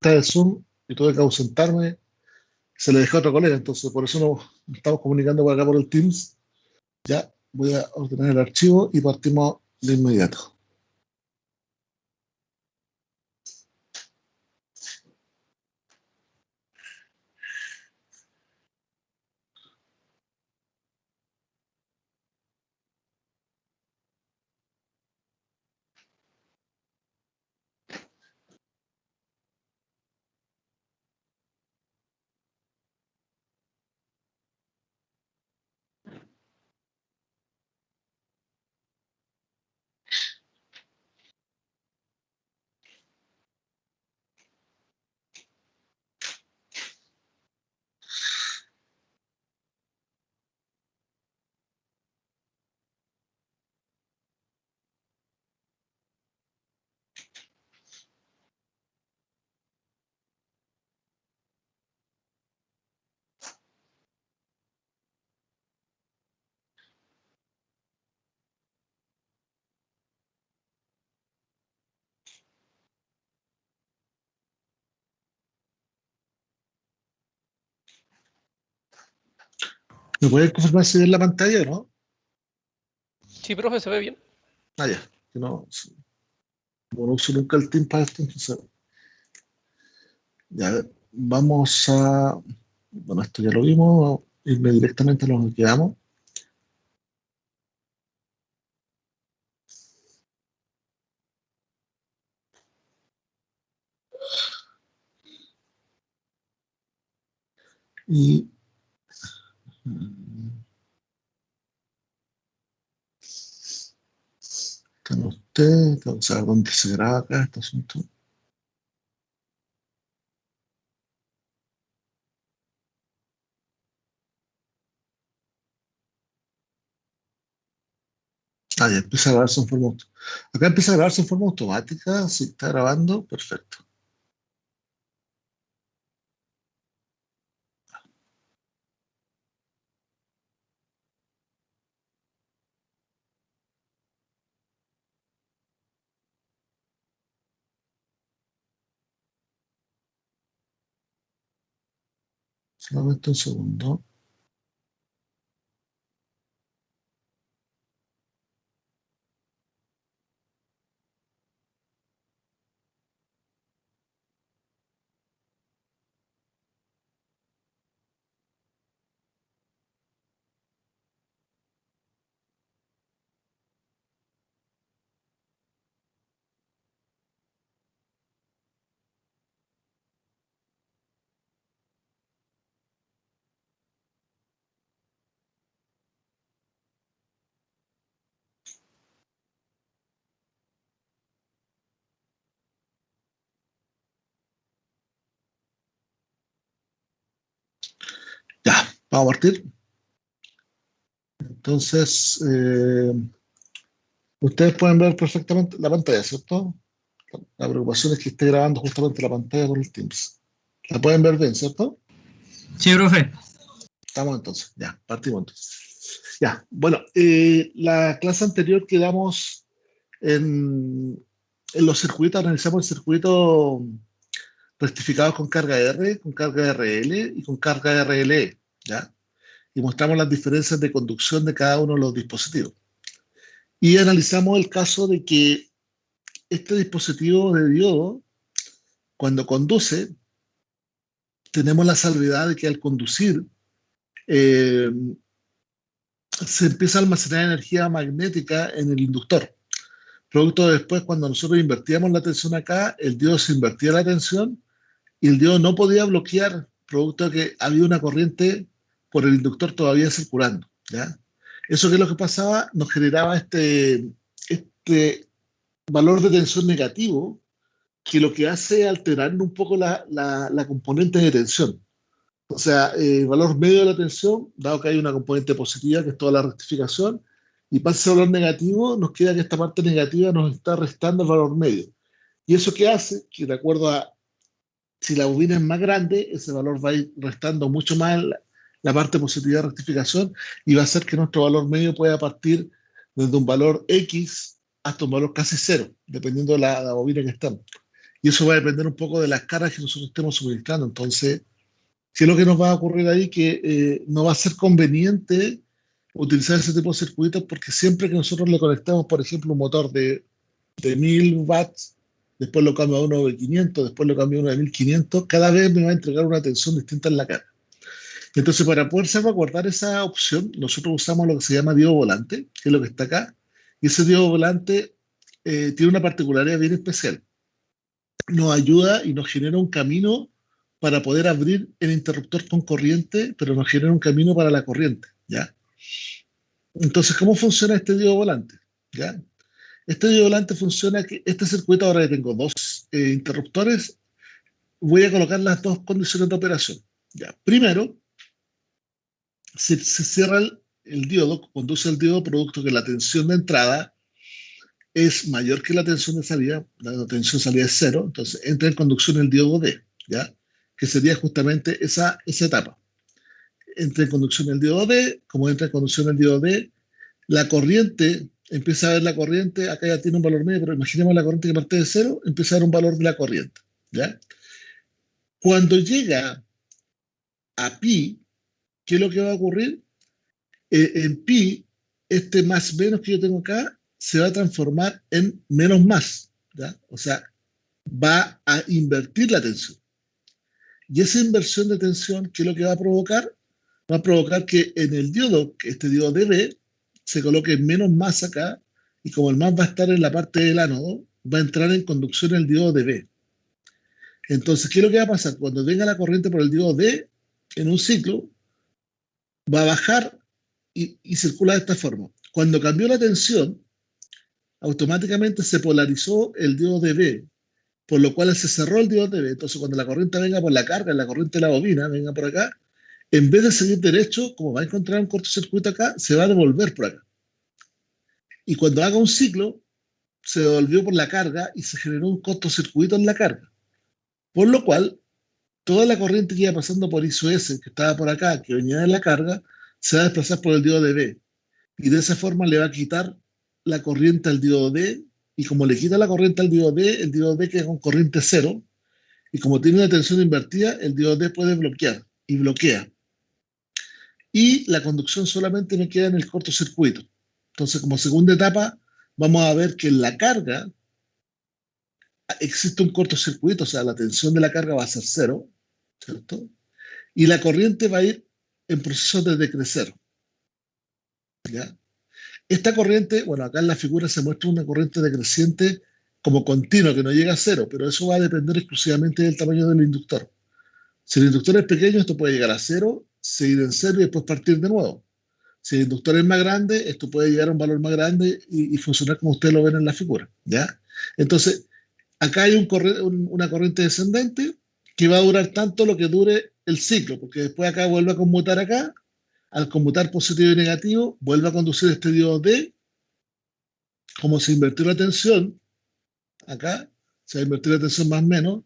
Está el Zoom y tuve que ausentarme, se le dejó a otro colega, entonces por eso nos estamos comunicando por acá por el Teams. Ya voy a ordenar el archivo y partimos de inmediato. ¿Me pueden confirmar si ven la pantalla o no? Sí, profe, se ve bien. Ah, ya. Que no, como no uso nunca el Teams para esto, entonces ya vamos a. Bueno, esto ya lo vimos, irme directamente a lo que quedamos. Y están ustedes, tengo que saber dónde se graba acá este asunto. Ah, ya empieza a grabarse en forma acá empieza a grabarse en forma automática, si está grabando, perfecto. Solamente un segundo. Ya, vamos a partir. Entonces, ustedes pueden ver perfectamente la pantalla, ¿cierto? La preocupación es que esté grabando justamente la pantalla por el Teams. La pueden ver bien, ¿cierto? Sí, profe. Estamos entonces, ya, partimos entonces. Ya, bueno, la clase anterior quedamos en los circuitos, analizamos el circuito rectificado con carga R, con carga RL y con carga RLE, ¿ya? Y mostramos las diferencias de conducción de cada uno de los dispositivos. Y analizamos el caso de que este dispositivo de diodo, cuando conduce, tenemos la salvedad de que al conducir eh, se empieza a almacenar energía magnética en el inductor. Producto de después, cuando nosotros invertíamos la tensión acá, el diodo se invertía la tensión y el diodo no podía bloquear, producto de que había una corriente por el inductor todavía circulando, ¿ya? Eso, que es lo que pasaba, nos generaba este valor de tensión negativo, que lo que hace es alterar un poco la componente de tensión. O sea, el valor medio de la tensión, dado que hay una componente positiva, que es toda la rectificación, y pasa ese valor negativo, nos queda que esta parte negativa nos está restando el valor medio. ¿Y eso qué hace? Que de acuerdo a si la bobina es más grande, ese valor va a ir restando mucho más la parte positiva de rectificación y va a hacer que nuestro valor medio pueda partir desde un valor X hasta un valor casi cero, dependiendo de la bobina que estamos. Y eso va a depender un poco de las cargas que nosotros estemos suministrando. Entonces, ¿qué es lo que nos va a ocurrir ahí? Que no va a ser conveniente utilizar ese tipo de circuitos, porque siempre que nosotros le conectamos, por ejemplo, un motor de 1000 watts, después lo cambio a uno de 500, después lo cambio a uno de 1500, cada vez me va a entregar una tensión distinta en la carga. Entonces, para poder salvaguardar esa opción, nosotros usamos lo que se llama diodo volante, que es lo que está acá, y ese diodo volante tiene una particularidad bien especial. Nos ayuda y nos genera un camino para poder abrir el interruptor con corriente, pero nos genera un camino para la corriente, ¿ya? Entonces, ¿cómo funciona este diodo volante? ¿Ya? Este diodo volante funciona que este circuito, ahora que tengo dos interruptores, voy a colocar las dos condiciones de operación. ¿Ya? Primero, se cierra el diodo, conduce el diodo, producto que la tensión de entrada es mayor que la tensión de salida, la tensión de salida es cero, entonces entra en conducción el diodo D, ¿ya? Que sería justamente esa etapa. Entra en conducción el diodo D, como entra en conducción el diodo D, la corriente, empieza a ver la corriente, acá ya tiene un valor medio, pero imaginemos la corriente que parte de cero, empieza a ver un valor de la corriente, ¿ya? Cuando llega a pi, ¿qué es lo que va a ocurrir? En pi, este más menos que yo tengo acá, se va a transformar en menos más, ¿ya? O sea, va a invertir la tensión. Y esa inversión de tensión, ¿qué es lo que va a provocar? Va a provocar que en el diodo, que este diodo DB, se coloque menos más acá, y como el más va a estar en la parte del ánodo, va a entrar en conducción el diodo DB. Entonces, ¿qué es lo que va a pasar? Cuando venga la corriente por el diodo D, en un ciclo, va a bajar y circula de esta forma. Cuando cambió la tensión, automáticamente se polarizó el diodo DB, por lo cual se cerró el diodo DB. Entonces, cuando la corriente venga por la carga, la corriente de la bobina venga por acá, en vez de seguir derecho, como va a encontrar un cortocircuito acá, se va a devolver por acá. Y cuando haga un ciclo, se devolvió por la carga y se generó un cortocircuito en la carga. Por lo cual, toda la corriente que iba pasando por ISO S, que estaba por acá, que venía de la carga, se va a desplazar por el diodo DB. Y de esa forma le va a quitar la corriente al diodo D, y como le quita la corriente al diodo D, el diodo D queda con corriente cero, y como tiene una tensión invertida, el diodo D puede bloquear. y bloquea. Y la conducción solamente me queda en el cortocircuito. Entonces, como segunda etapa, vamos a ver que en la carga existe un cortocircuito, o sea, la tensión de la carga va a ser cero, ¿cierto? Y la corriente va a ir en proceso de decrecer, ¿ya? Esta corriente, bueno, acá en la figura se muestra una corriente decreciente como continua, que no llega a cero, pero eso va a depender exclusivamente del tamaño del inductor. Si el inductor es pequeño, esto puede llegar a cero, seguir en cero y después partir de nuevo. Si el inductor es más grande, esto puede llegar a un valor más grande y funcionar como ustedes lo ven en la figura, ¿ya? Entonces, acá hay una corriente descendente que va a durar tanto lo que dure el ciclo, porque después acá vuelve a conmutar acá, al conmutar positivo y negativo, vuelve a conducir este diodo D, como se invirtió la tensión, acá se va a invertir la tensión más o menos,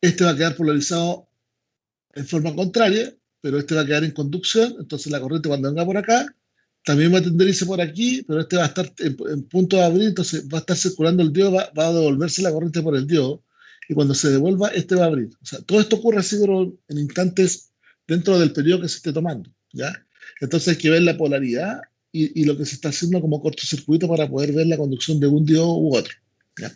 este va a quedar polarizado en forma contraria, pero este va a quedar en conducción, entonces la corriente cuando venga por acá, también va a tender a irse por aquí, pero este va a estar en punto de abrir, entonces va a estar circulando el diodo, va a devolverse la corriente por el diodo, y cuando se devuelva, este va a abrir. O sea, todo esto ocurre así, pero en instantes dentro del periodo que se esté tomando, ¿ya? Entonces hay que ver la polaridad y lo que se está haciendo como cortocircuito para poder ver la conducción de un diodo u otro, ¿ya?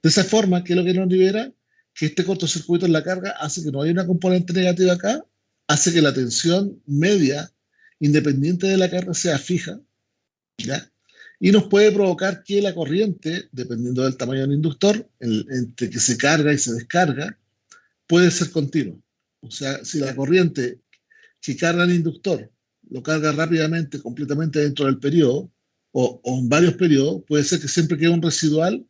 De esa forma, ¿qué es lo que nos libera? Que este cortocircuito en la carga hace que no haya una componente negativa acá, hace que la tensión media, independiente de la carga, sea fija, ¿ya? Y nos puede provocar que la corriente, dependiendo del tamaño del inductor, entre que se carga y se descarga, puede ser continua. O sea, si la corriente que carga el inductor lo carga rápidamente, completamente dentro del periodo, o en varios periodos, puede ser que siempre quede un residual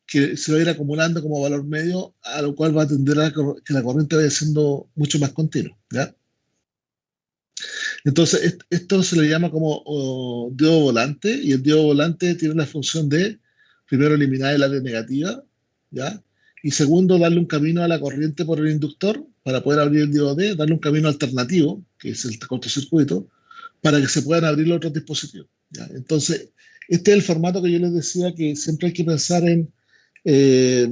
que se va a ir acumulando como valor medio, a lo cual va a tender a que la corriente vaya siendo mucho más continua, ¿ya? Entonces, esto se le llama como diodo volante, y el diodo volante tiene la función de, primero, eliminar el área negativa, ¿ya? Y segundo, darle un camino a la corriente por el inductor para poder abrir el diodo D, darle un camino alternativo, que es el cortocircuito, para que se puedan abrir los otros dispositivos, ¿ya? Entonces, este es el formato que yo les decía que siempre hay que pensar eh,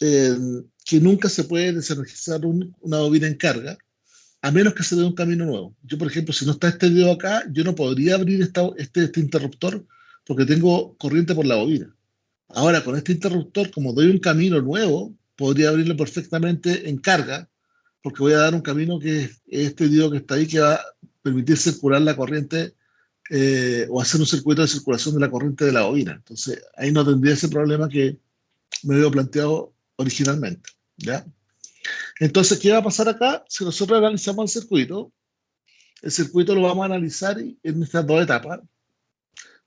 que nunca se puede desenergizar una bobina en carga, a menos que se dé un camino nuevo. Yo, por ejemplo, si no está este dedo acá, yo no podría abrir este interruptor porque tengo corriente por la bobina. Ahora, con este interruptor, como doy un camino nuevo, podría abrirlo perfectamente en carga, porque voy a dar un camino que es este diodo que está ahí, que va a permitir circular la corriente o hacer un circuito de circulación de la corriente de la bobina. Entonces, ahí no tendría ese problema que me había planteado originalmente, ¿ya? Entonces, ¿qué va a pasar acá? Si nosotros analizamos el circuito lo vamos a analizar en estas dos etapas,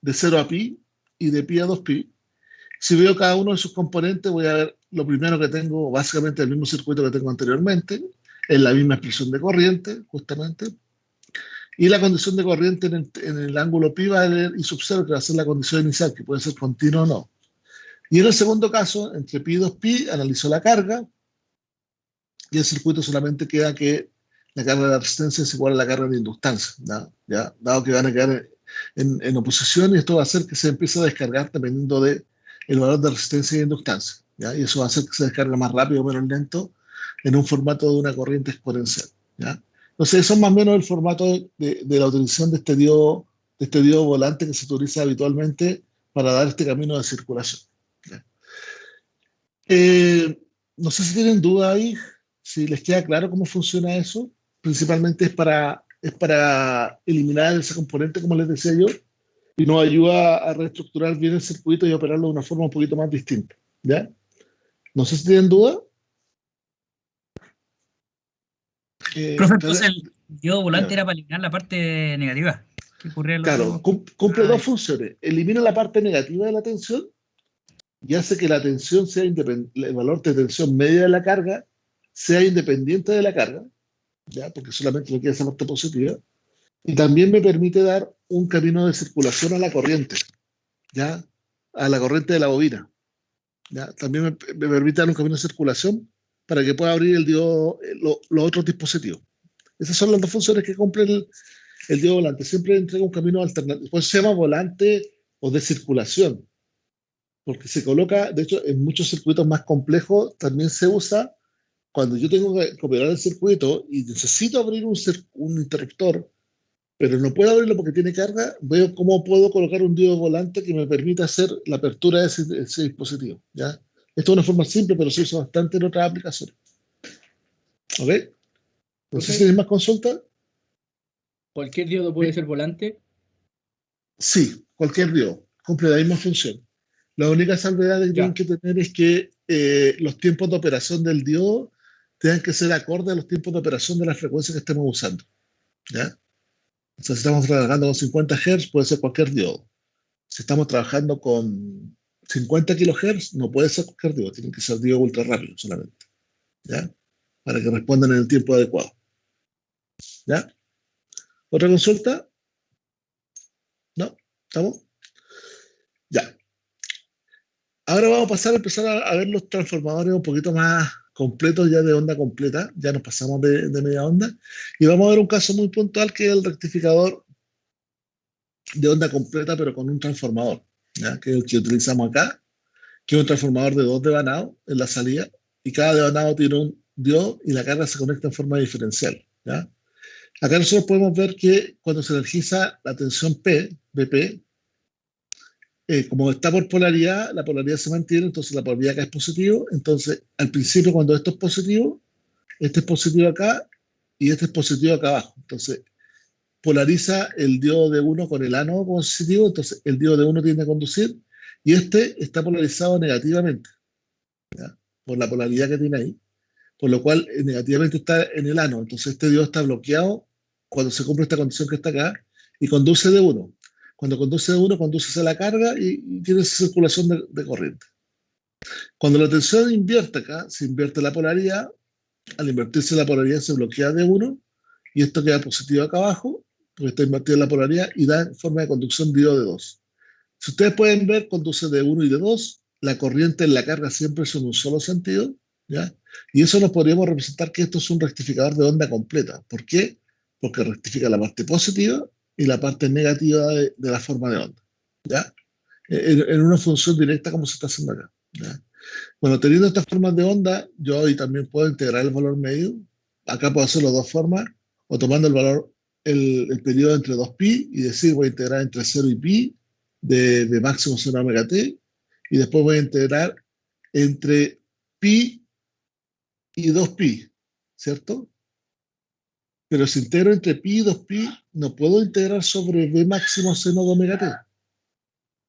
de 0 a pi y de pi a 2pi. Si veo cada uno de sus componentes, voy a ver lo primero que tengo, básicamente el mismo circuito que tengo anteriormente, en la misma expresión de corriente, justamente, y la condición de corriente en el ángulo pi va a ser I sub 0, que va a ser la condición inicial, que puede ser continua o no. Y en el segundo caso, entre pi y 2pi, analizo la carga, y el circuito solamente queda que la carga de la resistencia es igual a la carga de inductancia, ¿ya? ¿Ya? Dado que van a quedar en oposición, y esto va a hacer que se empiece a descargar dependiendo del valor de resistencia y inductancia, ¿ya? Y eso va a hacer que se descargue más rápido o menos lento en un formato de una corriente exponencial, ¿ya? Entonces, eso es más o menos el formato de la utilización de este diodo volante que se utiliza habitualmente para dar este camino de circulación, ¿ya? No sé si tienen duda ahí, si les queda claro cómo funciona eso. Principalmente es para eliminar ese componente, como les decía yo, y nos ayuda a reestructurar bien el circuito y operarlo de una forma un poquito más distinta, ¿ya? No sé si tienen duda. Profe, entonces el diodo volante era para eliminar la parte negativa. ¿Qué ocurría en los Claro, dos? cumple dos funciones. Elimina la parte negativa de la tensión y hace que la tensión sea el valor de tensión media de la carga sea independiente de la carga, ¿ya? Porque solamente me queda esa parte positiva. Y también me permite dar un camino de circulación a la corriente, ¿ya? A la corriente de la bobina, ¿ya? También me permite dar un camino de circulación para que pueda abrir el diodo, los otros dispositivos. Esas son las dos funciones que cumple el diodo volante. Siempre entrega un camino alternativo. Pues se llama volante o de circulación, porque se coloca, de hecho, en muchos circuitos más complejos también se usa cuando yo tengo que operar el circuito y necesito abrir un interruptor, pero no puedo abrirlo porque tiene carga, veo cómo puedo colocar un diodo volante que me permita hacer la apertura de ese dispositivo, ¿ya? Esto es una forma simple, pero se usa bastante en otras aplicaciones. ¿Ok? No sé si tienes más consulta. ¿Cualquier diodo puede ser volante? Sí, cualquier diodo. Cumple la misma función. La única salvedad que tienen que tener es que los tiempos de operación del diodo tengan que ser acorde a los tiempos de operación de la frecuencia que estemos usando, ¿ya? O sea, si estamos trabajando con 50 Hz, puede ser cualquier diodo. Si estamos trabajando con 50 kHz, no puede ser cualquier diodo, tienen que ser diodo ultra rápido solamente, ¿ya? Para que respondan en el tiempo adecuado, ¿ya? ¿Otra consulta? ¿No? ¿Estamos? Ya. Ahora vamos a pasar a empezar a ver los transformadores un poquito más completos, ya de onda completa. Ya nos pasamos de media onda. Y vamos a ver un caso muy puntual que es el rectificador de onda completa, pero con un transformador, ¿ya? Que es el que utilizamos acá, que es un transformador de 2 devanados en la salida, y cada devanado tiene un diodo y la carga se conecta en forma diferencial, ¿ya? Acá nosotros podemos ver que cuando se energiza la tensión P, BP, como está por polaridad, la polaridad se mantiene, entonces la polaridad acá es positivo, entonces al principio cuando esto es positivo, este es positivo acá y este es positivo acá abajo. Entonces polariza el diodo de 1 con el ánodo positivo, entonces el diodo de 1 tiende a conducir y este está polarizado negativamente, ¿ya? Por la polaridad que tiene ahí, por lo cual negativamente está en el ánodo, entonces este diodo está bloqueado cuando se cumple esta condición que está acá y conduce de 1. Cuando conduce de 1, conduce hacia la carga y tiene esa circulación de corriente. Cuando la tensión invierte acá, se invierte la polaridad, al invertirse la polaridad se bloquea de 1 y esto queda positivo acá abajo, porque está invertida la polaridad y da en forma de conducción diodo de 2. Si ustedes pueden ver, conduce de 1 y de 2, la corriente en la carga siempre es en un solo sentido, ¿ya? Y eso nos podríamos representar que esto es un rectificador de onda completa. ¿Por qué? Porque rectifica la parte positiva y la parte negativa de la forma de onda, ¿ya? En una función directa como se está haciendo acá, ¿ya? Bueno, teniendo estas formas de onda, yo hoy también puedo integrar el valor medio. Acá puedo hacerlo de dos formas, o tomando el valor, el periodo entre 2pi y decir voy a integrar entre 0 y pi de máximo 0 omega t, y después voy a integrar entre pi y 2pi, ¿cierto? Pero si integro entre pi y 2pi, no puedo integrar sobre b máximo seno de omega t.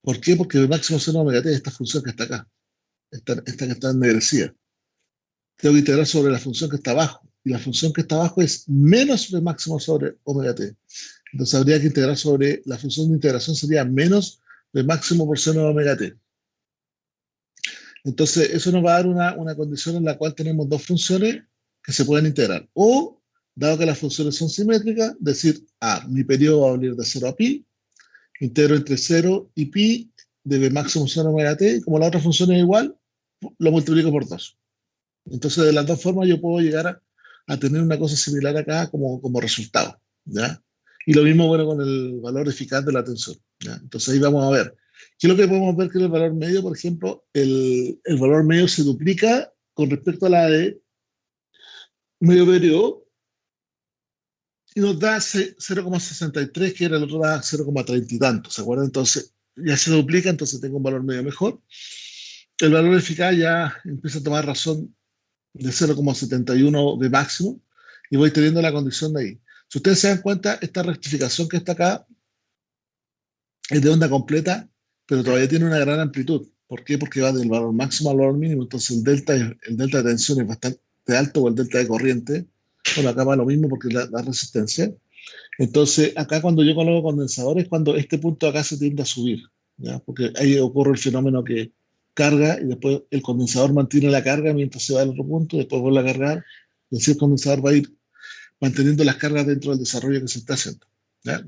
¿Por qué? Porque b máximo seno de omega t es esta función que está acá, esta que está ennegrecida. Tengo que integrar sobre la función que está abajo, y la función que está abajo es menos b máximo sobre omega t. Entonces habría que integrar sobre, la función de integración sería menos b máximo por seno de omega t. Entonces eso nos va a dar una condición en la cual tenemos dos funciones que se pueden integrar. O, dado que las funciones son simétricas, decir, mi periodo va a venir de 0 a pi, integro entre 0 y pi de b máximo seno de omega t, y como la otra función es igual, lo multiplico por 2. Entonces, de las dos formas yo puedo llegar a tener una cosa similar acá como resultado, ¿ya? Y lo mismo, bueno, con el valor eficaz de la tensión, ¿ya? Entonces ahí vamos a ver. ¿Qué es lo que podemos ver que es el valor medio? Por ejemplo, el valor medio se duplica con respecto a la de medio periodo y nos da 0,63, que era el otro, da 0,30 y tanto, ¿se acuerdan? Entonces ya se duplica, entonces tengo un valor medio mejor. El valor eficaz ya empieza a tomar razón de 0,71 de máximo y voy teniendo la condición de ahí. Si ustedes se dan cuenta, esta rectificación que está acá es de onda completa, pero todavía tiene una gran amplitud. ¿Por qué? Porque va del valor máximo al valor mínimo, entonces el delta de tensión es bastante alto, o el delta de corriente. Bueno, acá va lo mismo porque la resistencia. Entonces, acá cuando yo coloco condensadores, cuando este punto acá se tiende a subir, ¿ya? Porque ahí ocurre el fenómeno que carga y después el condensador mantiene la carga mientras se va al otro punto, después vuelve a cargar, y así el condensador va a ir manteniendo las cargas dentro del desarrollo que se está haciendo, ¿ya?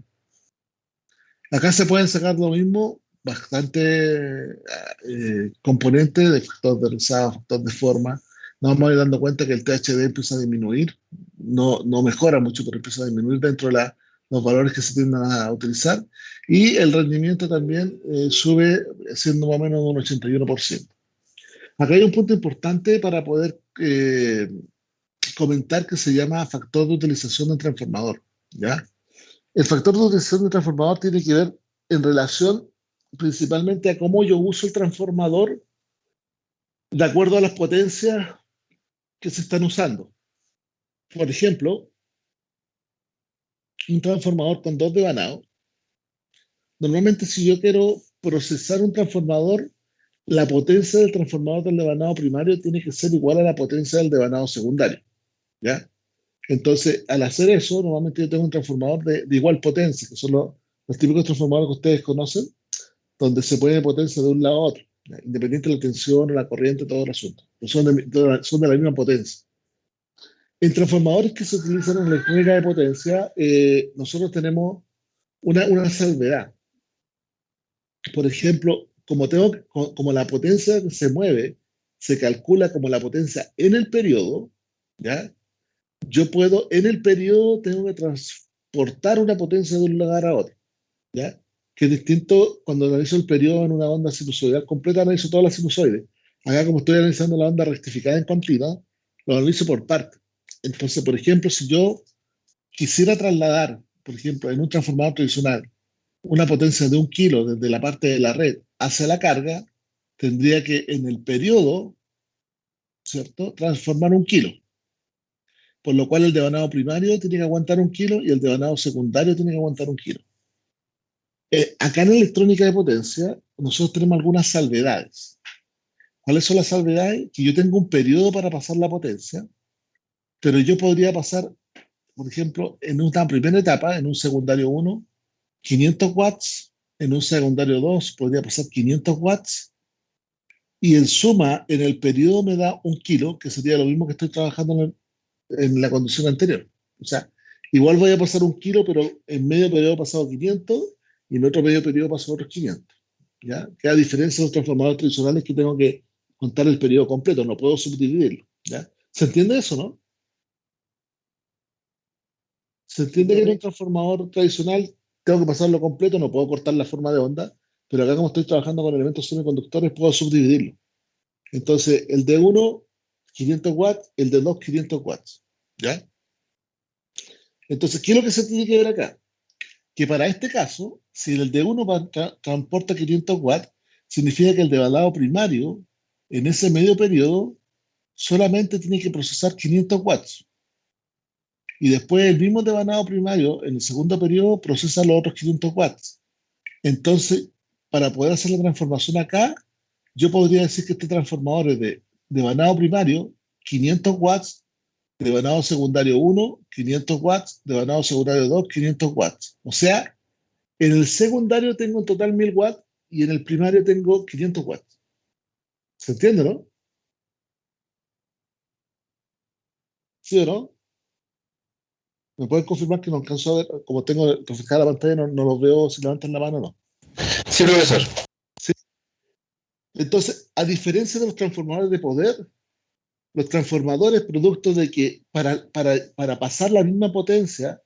Acá se pueden sacar lo mismo, bastante componentes de factor de rizado, factor de forma. Nos vamos a ir dando cuenta que el THD empieza a disminuir, no mejora mucho, pero empieza a disminuir dentro de los valores que se tienden a utilizar. Y el rendimiento también sube, siendo más o menos un 81%. Acá hay un punto importante para poder comentar que se llama factor de utilización del transformador, ¿ya? El factor de utilización del transformador tiene que ver en relación principalmente a cómo yo uso el transformador de acuerdo a las potencias que se están usando. Por ejemplo, un transformador con 2 devanados. Normalmente, si yo quiero procesar un transformador, la potencia del transformador del devanado primario tiene que ser igual a la potencia del devanado secundario, ¿ya? Entonces, al hacer eso, normalmente yo tengo un transformador de igual potencia, que son los típicos transformadores que ustedes conocen, donde se puede potencia de un lado a otro, ¿ya? Independiente de la tensión o la corriente, todo el asunto. Son de la misma potencia. En transformadores que se utilizan en electrónica de potencia, nosotros tenemos una salvedad. Por ejemplo, como la potencia que se mueve se calcula como la potencia en el periodo, ¿ya? Yo puedo, en el periodo, tengo que transportar una potencia de un lugar a otro, ¿ya? Que es distinto cuando analizo el periodo en una onda sinusoidal completa, analizo todas las sinusoides. Acá, como estoy analizando la onda rectificada en continua, lo analizo por partes. Entonces, por ejemplo, si yo quisiera trasladar, por ejemplo, en un transformador tradicional, una potencia de 1 kilo desde la parte de la red hacia la carga, tendría que en el periodo, ¿cierto?, transformar 1 kilo. Por lo cual el devanado primario tiene que aguantar 1 kilo y el devanado secundario tiene que aguantar 1 kilo. Acá en electrónica de potencia, nosotros tenemos algunas salvedades. ¿Cuáles son las salvedades? Que yo tengo un periodo para pasar la potencia, pero yo podría pasar, por ejemplo, en una primera etapa, en un secundario 1, 500 watts, en un secundario 2 podría pasar 500 watts, y en suma, en el periodo me da 1 kilo, que sería lo mismo que estoy trabajando en la condición anterior. O sea, igual voy a pasar 1 kilo, pero en medio periodo he pasado 500 y en otro medio periodo paso otros 500. ¿Ya? Que a diferencia de los transformadores tradicionales que tengo que contar el periodo completo, no puedo subdividirlo. ¿Ya? ¿Se entiende eso, no? ¿Se entiende que en un transformador tradicional tengo que pasarlo completo, no puedo cortar la forma de onda, pero acá como estoy trabajando con elementos semiconductores puedo subdividirlo? Entonces, el de 1, 500 watts, el de 2, 500 watts. ¿Ya? Entonces, ¿qué es lo que se tiene que ver acá? Que para este caso, si el de 1 transporta 500 watts, significa que el devanado primario, en ese medio periodo, solamente tiene que procesar 500 watts. Y después el mismo devanado primario, en el segundo periodo, procesa los otros 500 watts. Entonces, para poder hacer la transformación acá, yo podría decir que este transformador es de devanado primario, 500 watts, devanado secundario 1, 500 watts, devanado secundario 2, 500 watts. O sea, en el secundario tengo en total 1000 watts y en el primario tengo 500 watts. ¿Se entiende, no? ¿Sí o no? ¿Me pueden confirmar que no alcanzo a ver? Como tengo reflejada la pantalla, no los veo si levantan la mano o no. Sí, profesor. Sí. Entonces, a diferencia de los transformadores de poder, los transformadores, producto de que para pasar la misma potencia,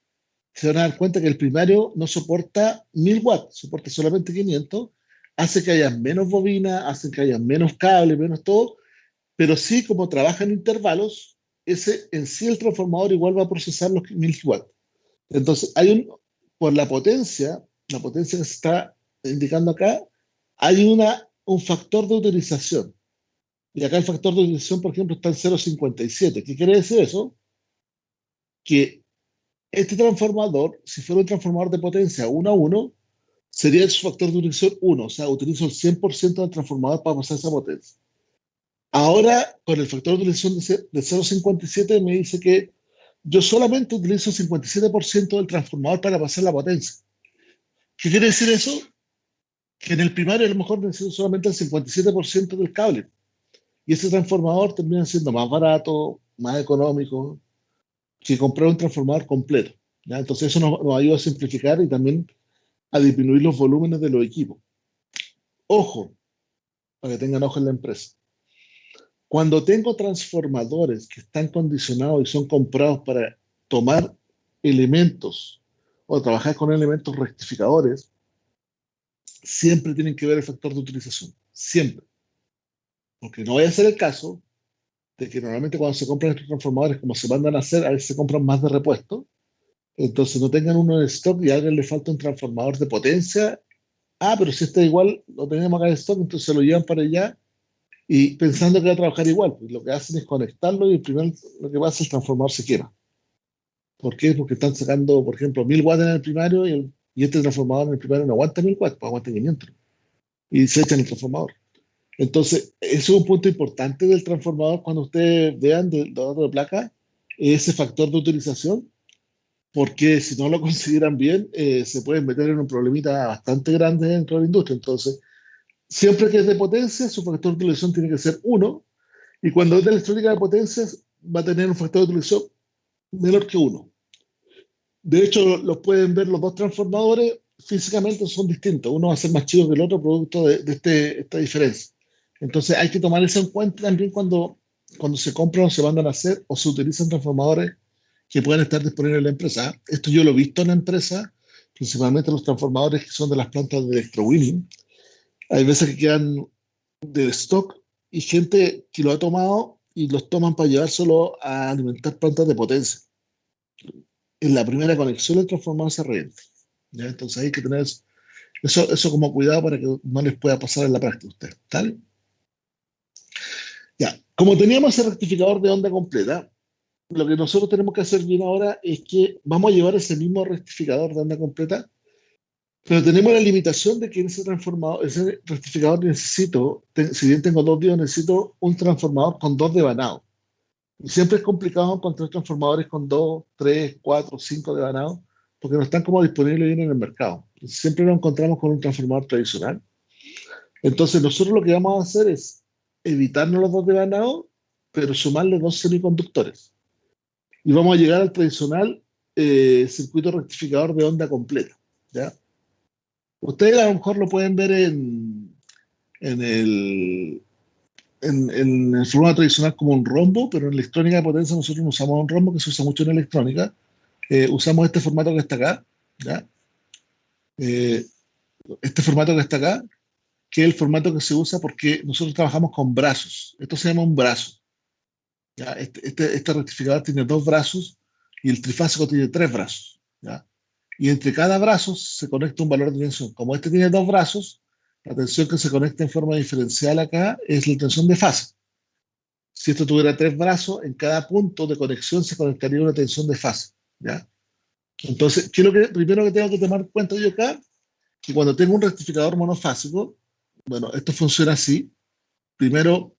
se van a dar cuenta que el primario no soporta 1000 watts, soporta solamente 500, hace que haya menos bobinas, hace que haya menos cables, menos todo, pero sí, como trabaja en intervalos, ese en sí el transformador igual va a procesar los 1000 watts. Entonces, por la potencia que se está indicando acá, hay un factor de utilización. Y acá el factor de utilización, por ejemplo, está en 0,57. ¿Qué quiere decir eso? Que este transformador, si fuera un transformador de potencia 1 a 1, sería su factor de utilización 1. O sea, utilizo el 100% del transformador para pasar esa potencia. Ahora, con el factor de utilización de 0,57, me dice que yo solamente utilizo el 57% del transformador para pasar la potencia. ¿Qué quiere decir eso? Que en el primario a lo mejor necesito solamente el 57% del cable. Y ese transformador termina siendo más barato, más económico, que comprar un transformador completo. ¿Ya? Entonces eso nos ayuda a simplificar y también a disminuir los volúmenes de los equipos. Ojo, para que tengan ojo en la empresa. Cuando tengo transformadores que están condicionados y son comprados para tomar elementos o trabajar con elementos rectificadores, siempre tienen que ver el factor de utilización. Siempre. Porque no vaya a ser el caso de que normalmente cuando se compran estos transformadores, como se mandan a hacer, a veces se compran más de repuesto, entonces no tengan uno en stock y a alguien le falta un transformador de potencia. Ah, pero si está igual, lo tenemos acá en stock, entonces lo llevan para allá y pensando que va a trabajar igual. Pues lo que hacen es conectarlo y el primer, lo que pasa es el transformador se quema. ¿Por qué? Porque están sacando, por ejemplo, 1000 watts en el primario y este transformador en el primario no aguanta 1000 watts, pues aguanta 500. Y se echan el transformador. Entonces, eso es un punto importante del transformador cuando ustedes vean de datos de placa, ese factor de utilización, porque si no lo consideran bien, se pueden meter en un problemita bastante grande dentro de la industria. Entonces, siempre que es de potencia, su factor de utilización tiene que ser 1, y cuando es de electrónica de potencias, va a tener un factor de utilización menor que 1. De hecho, los pueden ver los dos transformadores, físicamente son distintos. Uno va a ser más chico que el otro, producto de esta diferencia. Entonces hay que tomar eso en cuenta también cuando se compran o se mandan a hacer o se utilizan transformadores que puedan estar disponibles en la empresa. Esto yo lo he visto en la empresa, principalmente los transformadores que son de las plantas de electrowinning. Hay veces que quedan de stock y gente que lo ha tomado y los toman para llevárselo a alimentar plantas de potencia. En la primera conexión el transformador se revienta. ¿Ya? Entonces hay que tener eso como cuidado para que no les pueda pasar en la práctica a ustedes. ¿Tal? Ya, como teníamos el rectificador de onda completa, lo que nosotros tenemos que hacer bien ahora es que vamos a llevar ese mismo rectificador de onda completa, pero tenemos la limitación de que en ese transformador, ese rectificador necesito, si bien tengo 2 diodos, necesito un transformador con 2 devanado. Y siempre es complicado encontrar transformadores con 2, 3, 4, 5 devanados, porque no están como disponibles bien en el mercado. Siempre nos encontramos con un transformador tradicional. Entonces nosotros lo que vamos a hacer es evitarnos los 2 devanados, pero sumarle 2 semiconductores. Y vamos a llegar al tradicional circuito rectificador de onda completa. ¿Ya? Ustedes a lo mejor lo pueden ver en el formato tradicional como un rombo, pero en electrónica de potencia nosotros no usamos un rombo, que se usa mucho en electrónica. Usamos este formato que está acá, ¿ya? Este formato que está acá, que es el formato que se usa porque nosotros trabajamos con brazos. Esto se llama un brazo. ¿Ya? Este rectificador tiene 2 brazos y el trifásico tiene 3 brazos. ¿Ya? Y entre cada brazo se conecta un valor de tensión. Como este tiene 2 brazos, la tensión que se conecta en forma diferencial acá es la tensión de fase. Si esto tuviera 3 brazos, en cada punto de conexión se conectaría una tensión de fase. ¿Ya? Entonces, ¿qué es lo primero que tengo que tomar en cuenta yo acá? Que cuando tengo un rectificador monofásico, bueno, esto funciona así. Primero,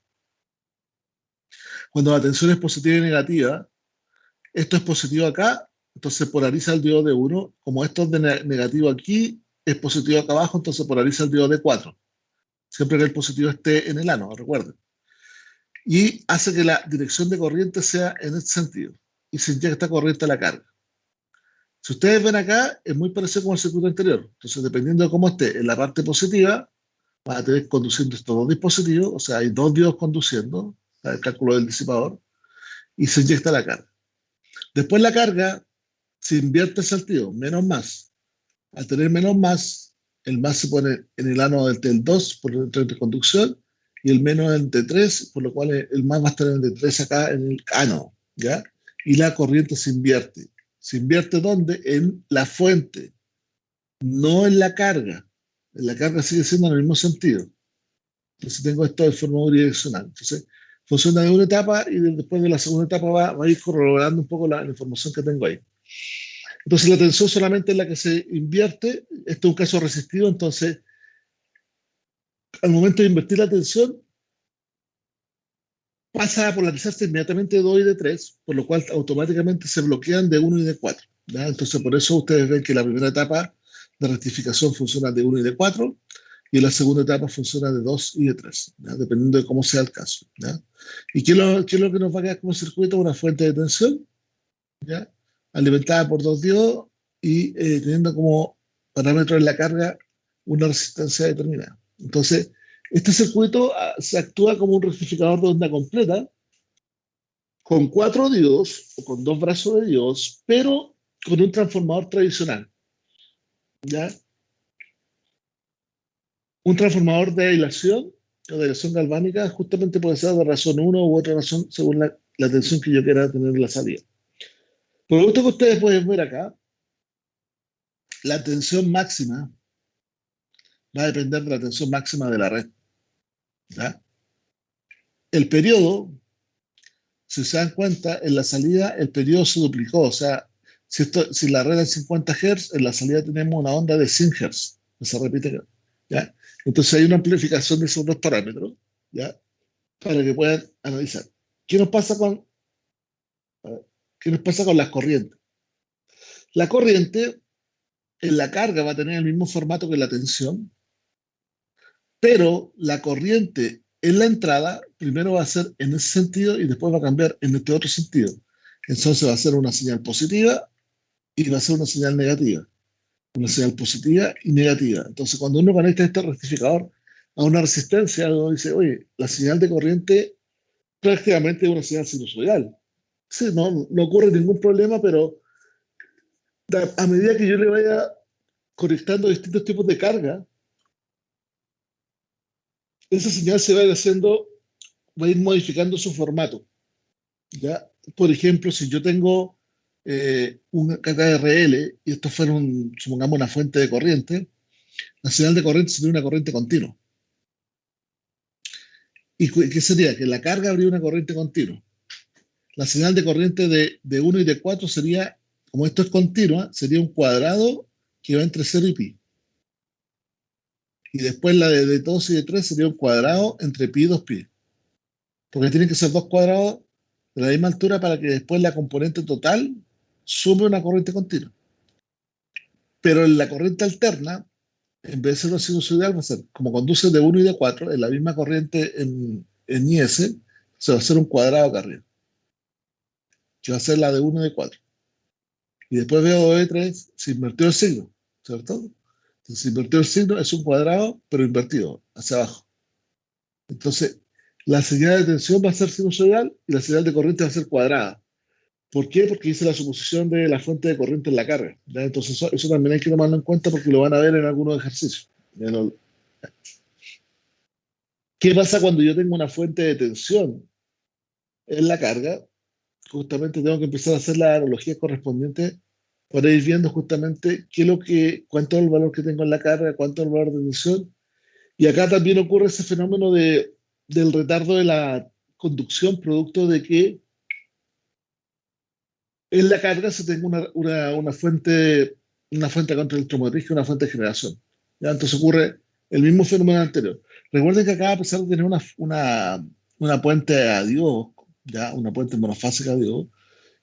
cuando la tensión es positiva y negativa, esto es positivo acá, entonces polariza el diodo de 1. Como esto es de negativo aquí, es positivo acá abajo, entonces polariza el diodo de 4. Siempre que el positivo esté en el ano, recuerden. Y hace que la dirección de corriente sea en este sentido. Y se inyecta corriente a la carga. Si ustedes ven acá, es muy parecido con el circuito anterior. Entonces, dependiendo de cómo esté en la parte positiva, van a tener conduciendo estos 2 dispositivos, o sea, hay 2 diodos conduciendo, el cálculo del disipador, y se inyecta la carga. Después la carga se invierte el sentido, menos más. Al tener menos más, el más se pone en el ano del 2 por el de conducción y el menos en el T3, por lo cual el más va a estar en el T3 acá en el ano, ¿ya? Y la corriente se invierte. ¿Se invierte dónde? En la fuente, no en la carga. En la carga sigue siendo en el mismo sentido. Entonces tengo esto de forma unidireccional. Entonces funciona de una etapa y después de la segunda etapa va a ir corroborando un poco la información que tengo ahí. Entonces la tensión solamente es la que se invierte. Este es un caso resistido, entonces al momento de invertir la tensión pasa a polarizarse inmediatamente de 2 y de 3, por lo cual automáticamente se bloquean de 1 y de 4. ¿Ya? Entonces por eso ustedes ven que la primera etapa de rectificación funciona de 1 y de 4 y la segunda etapa funciona de 2 y de 3, ¿ya? Dependiendo de cómo sea el caso. ¿Ya? ¿Y qué es lo que nos va a quedar como circuito? Una fuente de tensión, ¿ya? Alimentada por 2 diodos y teniendo como parámetro en la carga una resistencia determinada. Entonces, este circuito se actúa como un rectificador de onda completa con 4 diodos o con 2 brazos de diodos, pero con un transformador tradicional. ¿Ya? Un transformador de aislación La dirección galvánica justamente puede ser de razón 1 u otra razón según la tensión que yo quiera tener en la salida. Por lo que ustedes pueden ver acá, la tensión máxima va a depender de la tensión máxima de la red. ¿Ya? El periodo, si se dan cuenta, en la salida el periodo se duplicó. O sea, si la red es 50 Hz, en la salida tenemos una onda de 100 Hz. Que se repite. ¿Ya? Entonces hay una amplificación de esos dos parámetros, ¿ya? Para que puedan analizar. ¿Qué nos pasa con, qué nos pasa con las corrientes? La corriente en la carga va a tener el mismo formato que la tensión, pero la corriente en la entrada primero va a ser en ese sentido y después va a cambiar en este otro sentido. Entonces va a ser una señal positiva y va a ser una señal negativa. Una señal positiva y negativa. Entonces cuando uno conecta este rectificador a una resistencia, uno dice, oye, la señal de corriente prácticamente es una señal sinusoidal. Sí, no ocurre ningún problema, pero a medida que yo le vaya conectando distintos tipos de carga, esa señal se va a ir haciendo, va a ir modificando su formato. ¿Ya? Por ejemplo, si yo tengo una KKRL y esto fuera, supongamos, una fuente de corriente, la señal de corriente sería una corriente continua. ¿Y qué sería? Que la carga habría una corriente continua. La señal de corriente de 1 y de 4 sería, como esto es continua, sería un cuadrado que va entre 0 y pi. Y después la de 2 y de 3 sería un cuadrado entre pi y 2pi. Porque tienen que ser dos cuadrados de la misma altura para que después la componente total sume una corriente continua. Pero en la corriente alterna, en vez de ser una sinusoidal, va a ser como conduce de 1 y de 4, en la misma corriente en IS, se va a hacer un cuadrado acá arriba, que va a ser la de 1 y de 4. Y después veo 2 de 3, se invirtió el signo, ¿cierto? Entonces, se invirtió el signo, es un cuadrado, pero invertido, hacia abajo. Entonces, la señal de tensión va a ser sinusoidal y la señal de corriente va a ser cuadrada. ¿Por qué? Porque hice la suposición de la fuente de corriente en la carga. ¿Ya? Entonces eso también hay que tomarlo en cuenta porque lo van a ver en algunos ejercicios. ¿Qué pasa cuando yo tengo una fuente de tensión en la carga? Justamente tengo que empezar a hacer la analogía correspondiente para ir viendo justamente cuánto es el valor que tengo en la carga, cuánto es el valor de tensión. Y acá también ocurre ese fenómeno del retardo de la conducción, producto de que en la carga se tenga una fuente contra electromotriz que una fuente de generación. ¿Ya? Entonces ocurre el mismo fenómeno anterior. Recuerden que acá, a pesar de tener una puente a diodo, ¿ya? Una puente monofásica a diodo,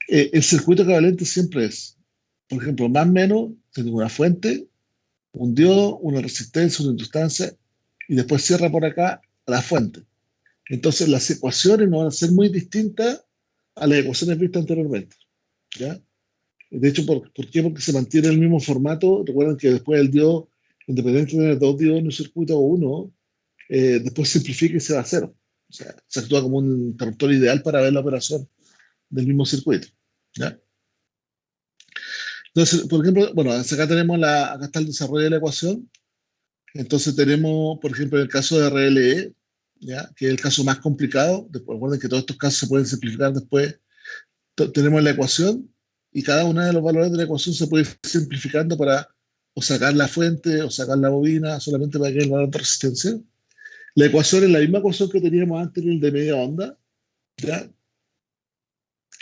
el circuito equivalente siempre es, por ejemplo, más o menos, tengo una fuente, un diodo, una resistencia, una inductancia, y después cierra por acá la fuente. Entonces las ecuaciones no van a ser muy distintas a las ecuaciones vistas anteriormente. ¿Ya? De hecho, ¿por qué? Porque se mantiene el mismo formato. Recuerden que después el diodo, independiente de tener dos diodos en un circuito o uno, después simplifica y se va a cero. O sea, se actúa como un interruptor ideal para ver la operación del mismo circuito. ¿Ya? Entonces, por ejemplo, bueno, acá tenemos acá está el desarrollo de la ecuación. Entonces tenemos, por ejemplo, el caso de RLE, ¿ya? Que es el caso más complicado. Después, recuerden que todos estos casos se pueden simplificar después. Tenemos la ecuación y cada uno de los valores de la ecuación se puede ir simplificando para o sacar la fuente o sacar la bobina solamente para que el valor de resistencia. La ecuación es la misma ecuación que teníamos antes en el de media onda, ¿ya?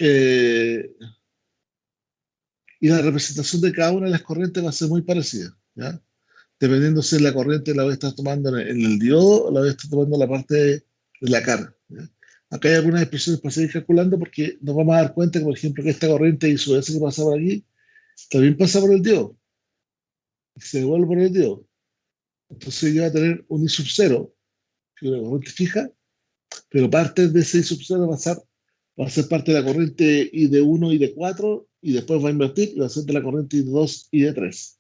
Eh, y la representación de cada una de las corrientes va a ser muy parecida, ¿ya? Dependiendo si la corriente la voy a estar tomando en el diodo o la voy a estar tomando en la parte de la carga, ¿ya? Acá hay algunas expresiones para seguir calculando porque nos vamos a dar cuenta que, por ejemplo, que esta corriente y su S que pasa por aquí también pasa por el diodo y se devuelve por el diodo. Entonces yo voy a tener un I sub 0, que es una corriente fija, pero parte de ese I sub 0 va a ser parte de la corriente I de 1 y de 4 y después va a invertir y va a ser de la corriente I de 2 y de 3.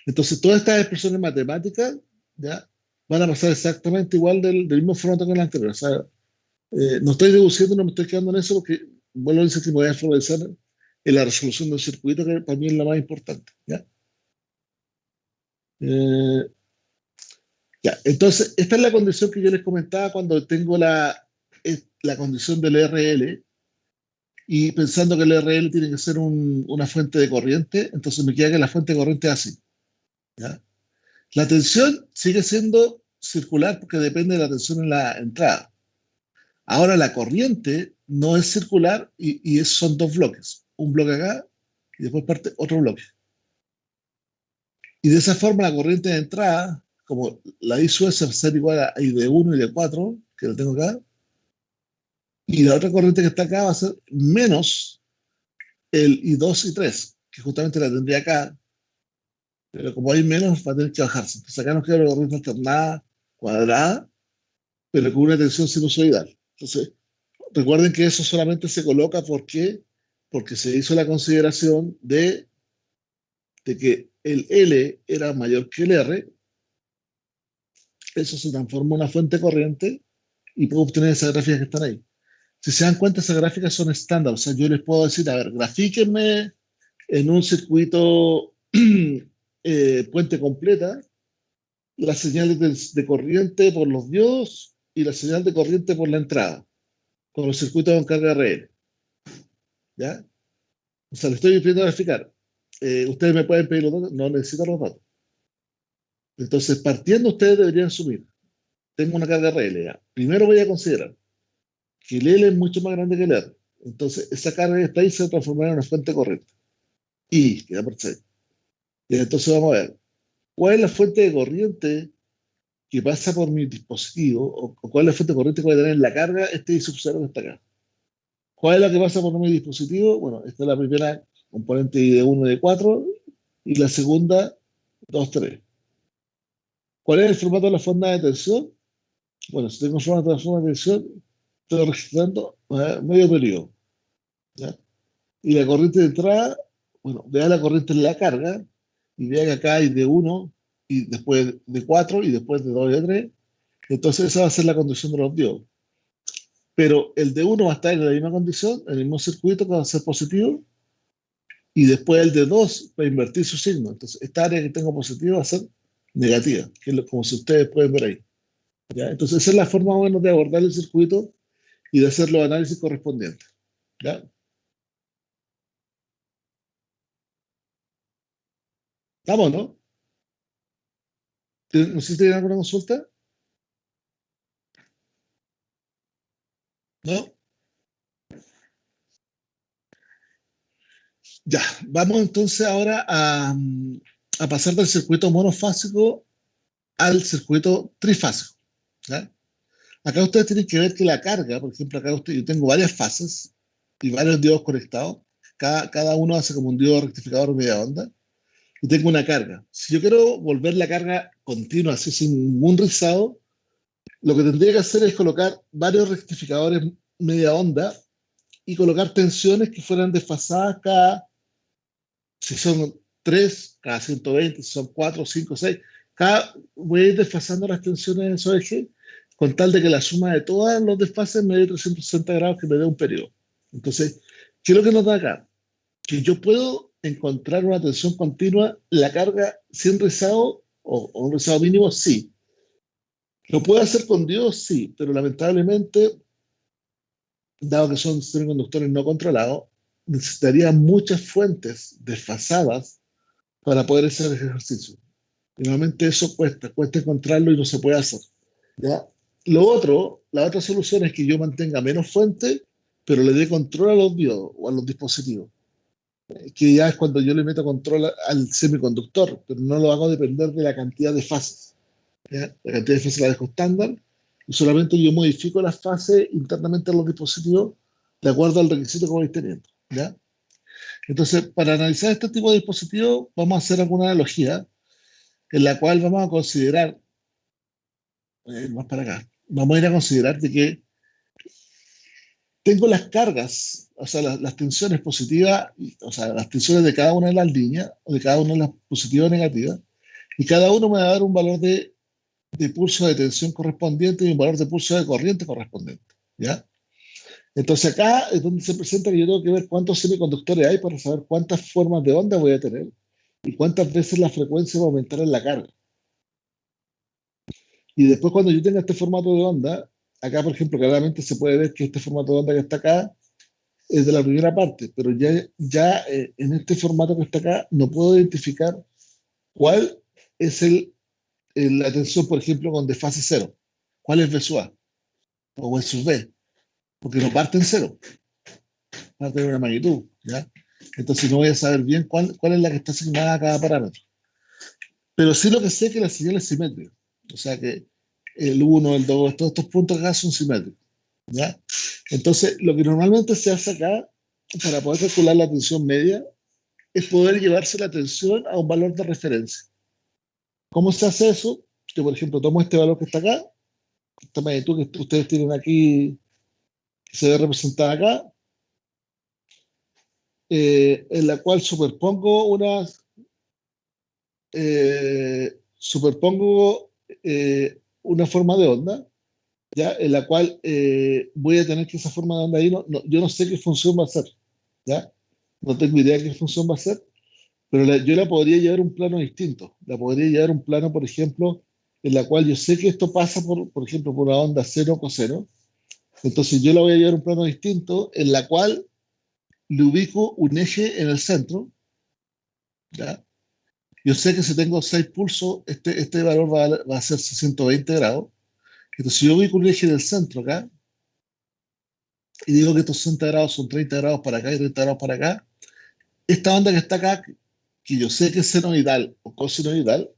Entonces todas estas expresiones matemáticas, ¿ya? Van a pasar exactamente igual del mismo formato que la anterior. O sea, no estoy deduciendo, no me estoy quedando en eso porque, vuelvo a decir que me voy a favorecer en la resolución del circuito, que para mí es la más importante, ¿ya? Ya, entonces, esta es la condición que yo les comentaba cuando tengo la condición del RL, y pensando que el RL tiene que ser una fuente de corriente, entonces me queda que la fuente de corriente es así. ¿Ya? La tensión sigue siendo circular porque depende de la tensión en la entrada. Ahora la corriente no es circular son dos bloques. Un bloque acá y después parte otro bloque. Y de esa forma la corriente de entrada, como la I sub S va a ser igual a I de 1 y de 4, que lo tengo acá, y la otra corriente que está acá va a ser menos el I2 y 3, que justamente la tendría acá, pero como hay menos va a tener que bajarse. Entonces acá nos queda la corriente alternada cuadrada, pero con una tensión sinusoidal. Entonces, recuerden que eso solamente se coloca porque se hizo la consideración de que el L era mayor que el R, eso se transforma en una fuente corriente y puedo obtener esas gráficas que están ahí. Si se dan cuenta, esas gráficas son estándar, o sea, yo les puedo decir, a ver, grafíquenme en un circuito puente completa la señal de corriente por los diodos y la señal de corriente por la entrada, con los circuitos con carga RL. ¿Ya? O sea, le estoy pidiendo graficar. Ustedes me pueden pedir los datos, no necesitan los datos. Entonces, partiendo, ustedes deberían asumir, tengo una carga RL, ¿ya? Primero voy a considerar que el L es mucho más grande que el R. Entonces, esa carga que está ahí se transformará en una fuente corriente. Y queda por 6. Y entonces vamos a ver, ¿cuál es la fuente de corriente que pasa por mi dispositivo? O cuál es la fuente de corriente que voy a tener en la carga este I sub 0 que está acá? ¿Cuál es la que pasa por mi dispositivo? Bueno, esta es la primera componente I de 1 y de 4, y la segunda 2, 3. ¿Cuál es el formato de la fonda de tensión? Bueno, si tengo formato de la fonda de tensión, estoy registrando medio periodo. ¿Ya? Y la corriente de entrada, bueno, vea la corriente en la carga, y vea que acá hay de 1, y después de 4, y después de 2 y de 3. Entonces esa va a ser la condición de los diodos. Pero el de 1 va a estar en la misma condición, en el mismo circuito, que va a ser positivo, y después el de 2 va a invertir su signo. Entonces esta área que tengo positiva va a ser negativa, que es como si ustedes pueden ver ahí. ¿Ya? Entonces esa es la forma más o menos de abordar el circuito y de hacer los análisis correspondientes. ¿Ya? ¿Estamos, no? ¿No sé si tienen alguna consulta? ¿No? Ya, vamos entonces ahora a pasar del circuito monofásico al circuito trifásico. ¿Ya? Acá ustedes tienen que ver que la carga, por ejemplo, acá yo tengo varias fases y varios diodos conectados. Cada uno hace como un diodo rectificador media onda, y tengo una carga. Si yo quiero volver la carga continua, así sin ningún rizado, lo que tendría que hacer es colocar varios rectificadores media onda y colocar tensiones que fueran desfasadas si son 3, cada 120, si son 4, 5, 6. Voy a ir desfasando las tensiones de esos ejes con tal de que la suma de todos los desfases me dé 360 grados, que me dé un periodo. Entonces, ¿qué es lo que nos da acá? Que yo puedo encontrar una tensión continua, la carga sin rizado o un rizado mínimo, sí. ¿Lo puedo hacer con Dios? Sí, pero lamentablemente, dado que son semiconductores no controlados, necesitaría muchas fuentes desfasadas para poder hacer ese ejercicio. Y normalmente eso cuesta encontrarlo y no se puede hacer. ¿Ya? La otra solución es que yo mantenga menos fuentes, pero le dé control a los diodos o a los dispositivos, que ya es cuando yo le meto control al semiconductor, pero no lo hago depender de la cantidad de fases. ¿Ya? La cantidad de fases la dejo estándar y solamente yo modifico las fases internamente en los dispositivos de acuerdo al requisito que voy teniendo. ¿Ya? Entonces, para analizar este tipo de dispositivos, vamos a hacer alguna analogía en la cual vamos a considerar, más para acá, vamos a ir a considerar de que tengo las cargas, o sea, las tensiones positivas, o sea, las tensiones de cada una de las líneas, o de cada una de las positivas o negativas, y cada uno me va a dar un valor de pulso de tensión correspondiente y un valor de pulso de corriente correspondiente. ¿Ya? Entonces acá es donde se presenta que yo tengo que ver cuántos semiconductores hay para saber cuántas formas de onda voy a tener y cuántas veces la frecuencia va a aumentar en la carga. Y después cuando yo tenga este formato de onda, acá por ejemplo claramente se puede ver que este formato de onda que está acá es de la primera parte, pero ya en este formato que está acá no puedo identificar cuál es la tensión, por ejemplo, con desfase cero. ¿Cuál es V sub A o V sub B? Porque no parte en cero, parte de una magnitud, ¿ya? Entonces no voy a saber bien cuál es la que está asignada a cada parámetro. Pero sí lo que sé es que la señal es simétrica. O sea que el 1, el 2, todos estos puntos acá son simétricos, ¿ya? Entonces, lo que normalmente se hace acá, para poder calcular la tensión media, es poder llevarse la tensión a un valor de referencia. ¿Cómo se hace eso? Yo, por ejemplo, tomo este valor que está acá, esta magnitud que ustedes tienen aquí, que se ve representada acá, en la cual superpongo una forma de onda, ¿ya? En la cual voy a tener que esa forma de onda ahí, yo no sé qué función va a ser, ¿ya? No tengo idea de qué función va a ser, pero yo la podría llevar a un plano distinto. La podría llevar a un plano, por ejemplo, en la cual yo sé que esto pasa, por ejemplo, por una onda cero coseno. Entonces yo la voy a llevar a un plano distinto, en la cual le ubico un eje en el centro, ¿ya? Yo sé que si tengo 6 pulsos, este valor va a ser 120 grados. Entonces, si yo ubico un eje en el centro acá, y digo que estos 60 grados son 30 grados para acá y 30 grados para acá, esta onda que está acá, que yo sé que es senoidal o cosenoidal,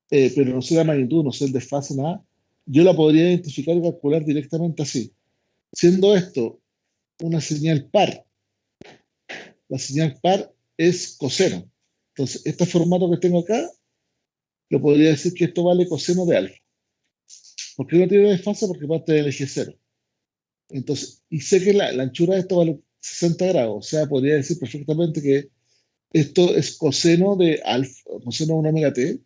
pero no sé la magnitud, no sé el desfase, nada, yo la podría identificar y calcular directamente así. Siendo esto una señal par, la señal par es coseno. Entonces, este formato que tengo acá, lo podría decir que esto vale coseno de alfa. ¿Por qué no tiene desfase? Porque parte del eje cero. Entonces, y sé que la anchura de esto vale 60 grados, o sea, podría decir perfectamente que esto es coseno de alfa, coseno de 1 omega t,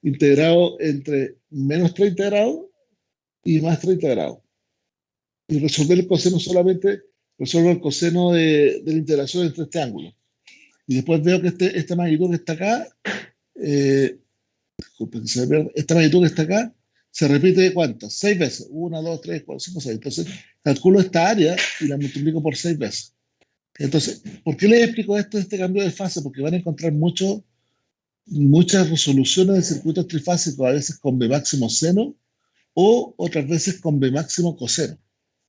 integrado entre menos 30 grados y más 30 grados. Y resolver el coseno solamente, resuelvo el coseno de la integración entre este ángulo. Y después veo que esta magnitud que está acá, disculpen, esta magnitud que está acá, se repite ¿cuántas? 6 veces. 1, 2, 3, 4, 5, 6. Entonces, calculo esta área y la multiplico por 6 veces. Entonces, ¿por qué les explico este cambio de fase? Porque van a encontrar muchas resoluciones de circuitos trifásicos, a veces con B máximo seno o otras veces con B máximo coseno,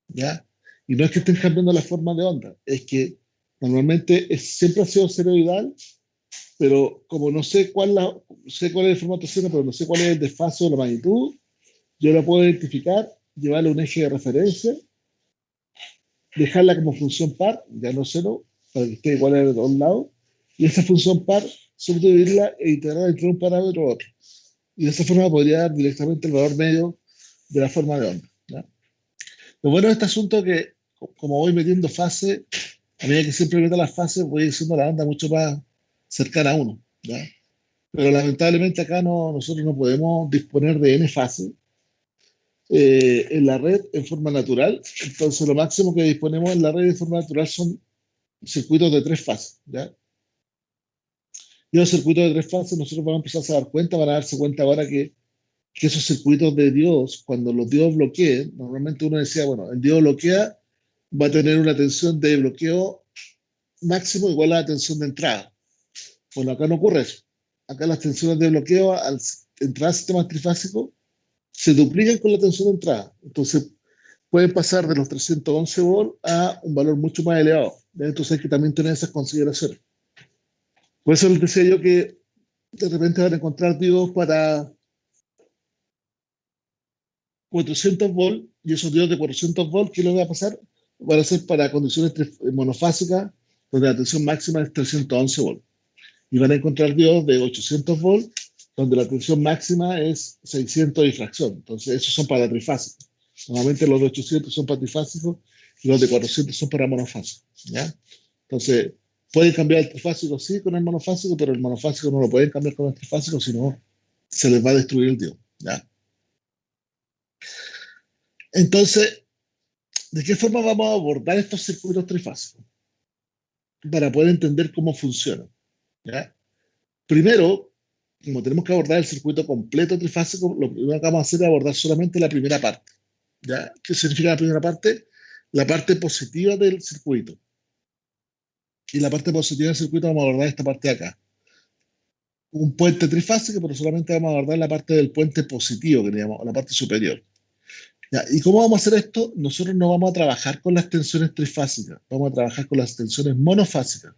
¿ya? Y no es que estén cambiando la forma de onda, es que normalmente siempre ha sido senoidal, pero como no sé sé cuál es el formato seno, pero no sé cuál es el desfase o la magnitud, yo la puedo identificar, llevarle un eje de referencia, dejarla como función par, ya no cero, para que esté igual a los dos lados, y esa función par, subdividirla e integrar entre un parámetro u otro. Y de esa forma podría dar directamente el valor medio de la forma de onda, ¿ya? Lo bueno de este asunto es que, como voy metiendo fase, a medida que siempre meto las fases, voy haciendo la onda mucho más cercana a uno, ¿ya? Pero lamentablemente acá nosotros no podemos disponer de n fases en la red en forma natural. Entonces, lo máximo que disponemos en la red de forma natural son circuitos de 3 fases, ¿ya? Y los circuitos de 3 fases, nosotros vamos a empezar a dar cuenta, van a darse cuenta ahora que esos circuitos de diodos, cuando los diodos bloqueen, normalmente uno decía, bueno, el diodo bloquea, va a tener una tensión de bloqueo máximo igual a la tensión de entrada. Bueno, acá no ocurre eso. Acá las tensiones de bloqueo al entrar al sistema trifásico se duplican con la tensión de entrada. Entonces, pueden pasar de los 311 volts a un valor mucho más elevado. Entonces, hay que también tener esas consideraciones. Por eso les decía yo que de repente van a encontrar diodos para 400 volts, y esos diodos de 400 volts, ¿qué les va a pasar? Van a ser para condiciones monofásicas, donde la tensión máxima es 311 volts. Y van a encontrar diodos de 800 volts, donde la tensión máxima es 600 y fracción. Entonces, esos son para trifásicos. Normalmente los de 800 son para trifásicos y los de 400 son para monofásicos, ¿ya? Entonces, pueden cambiar el trifásico, sí, con el monofásico, pero el monofásico no lo pueden cambiar con el trifásico, sino se les va a destruir el diodo, ¿ya? Entonces, ¿de qué forma vamos a abordar estos circuitos trifásicos? Para poder entender cómo funcionan, ¿ya? Primero, como tenemos que abordar el circuito completo trifásico, lo primero que vamos a hacer es abordar solamente la primera parte. ¿Ya? ¿Qué significa la primera parte? La parte positiva del circuito. Y la parte positiva del circuito vamos a abordar esta parte de acá. Un puente trifásico, pero solamente vamos a abordar la parte del puente positivo, que le llamamos, la parte superior. ¿Ya? ¿Y cómo vamos a hacer esto? Nosotros no vamos a trabajar con las tensiones trifásicas, vamos a trabajar con las tensiones monofásicas.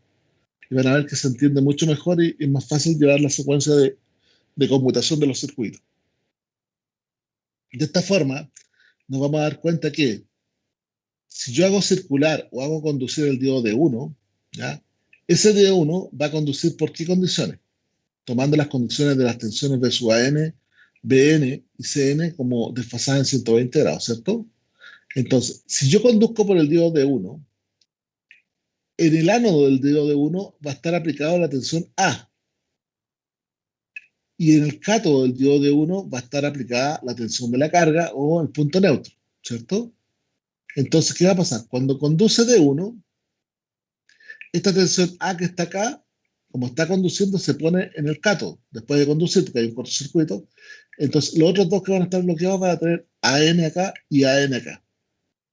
Y van a ver que se entiende mucho mejor y es más fácil llevar la secuencia de conmutación de los circuitos. De esta forma, nos vamos a dar cuenta que si yo hago circular o hago conducir el diodo de 1, ¿ya? Ese diodo 1 va a conducir por qué condiciones, tomando las condiciones de las tensiones B sub AN, BN y CN como desfasadas en 120 grados, ¿cierto? Entonces, si yo conduzco por el diodo de 1, en el ánodo del diodo de 1 va a estar aplicada la tensión A. Y en el cátodo del diodo de 1 va a estar aplicada la tensión de la carga o el punto neutro, ¿cierto? Entonces, ¿qué va a pasar? Cuando conduce de 1, esta tensión A que está acá, como está conduciendo, se pone en el cátodo, después de conducir, porque hay un cortocircuito. Entonces, los otros dos que van a estar bloqueados van a tener AN acá y AN acá,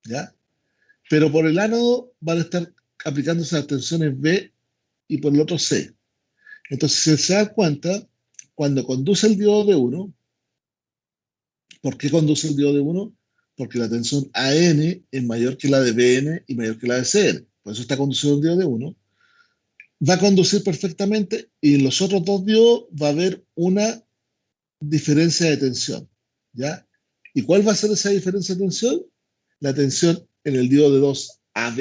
¿ya? Pero por el ánodo van a estar aplicándose las tensiones B y por el otro C. Entonces, si se dan cuenta, cuando conduce el diodo de 1, ¿por qué conduce el diodo de 1? Porque la tensión AN es mayor que la de BN y mayor que la de CN. Por eso está conduciendo el diodo de 1. Va a conducir perfectamente y en los otros dos diodos va a haber una diferencia de tensión, ¿ya? ¿Y cuál va a ser esa diferencia de tensión? La tensión en el diodo de 2 AB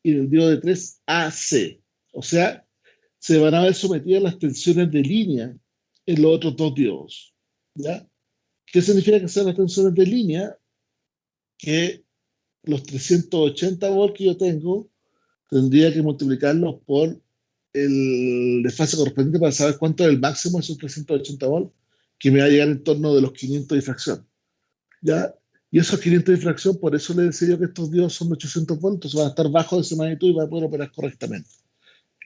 y en el diodo de 3 AC. O sea, se van a ver sometidas las tensiones de línea en los otros dos diodos, ¿ya? ¿Qué significa que sean las tensiones de línea? Que los 380 volts que yo tengo tendría que multiplicarlos por el desfase correspondiente para saber cuánto es el máximo de esos 380 volts, que me va a llegar en torno de los 500 de fracción. ¿Ya? Y esos 500 de fracción, por eso le decía yo que estos diodos son de 800 volts, entonces van a estar bajo de esa magnitud y van a poder operar correctamente.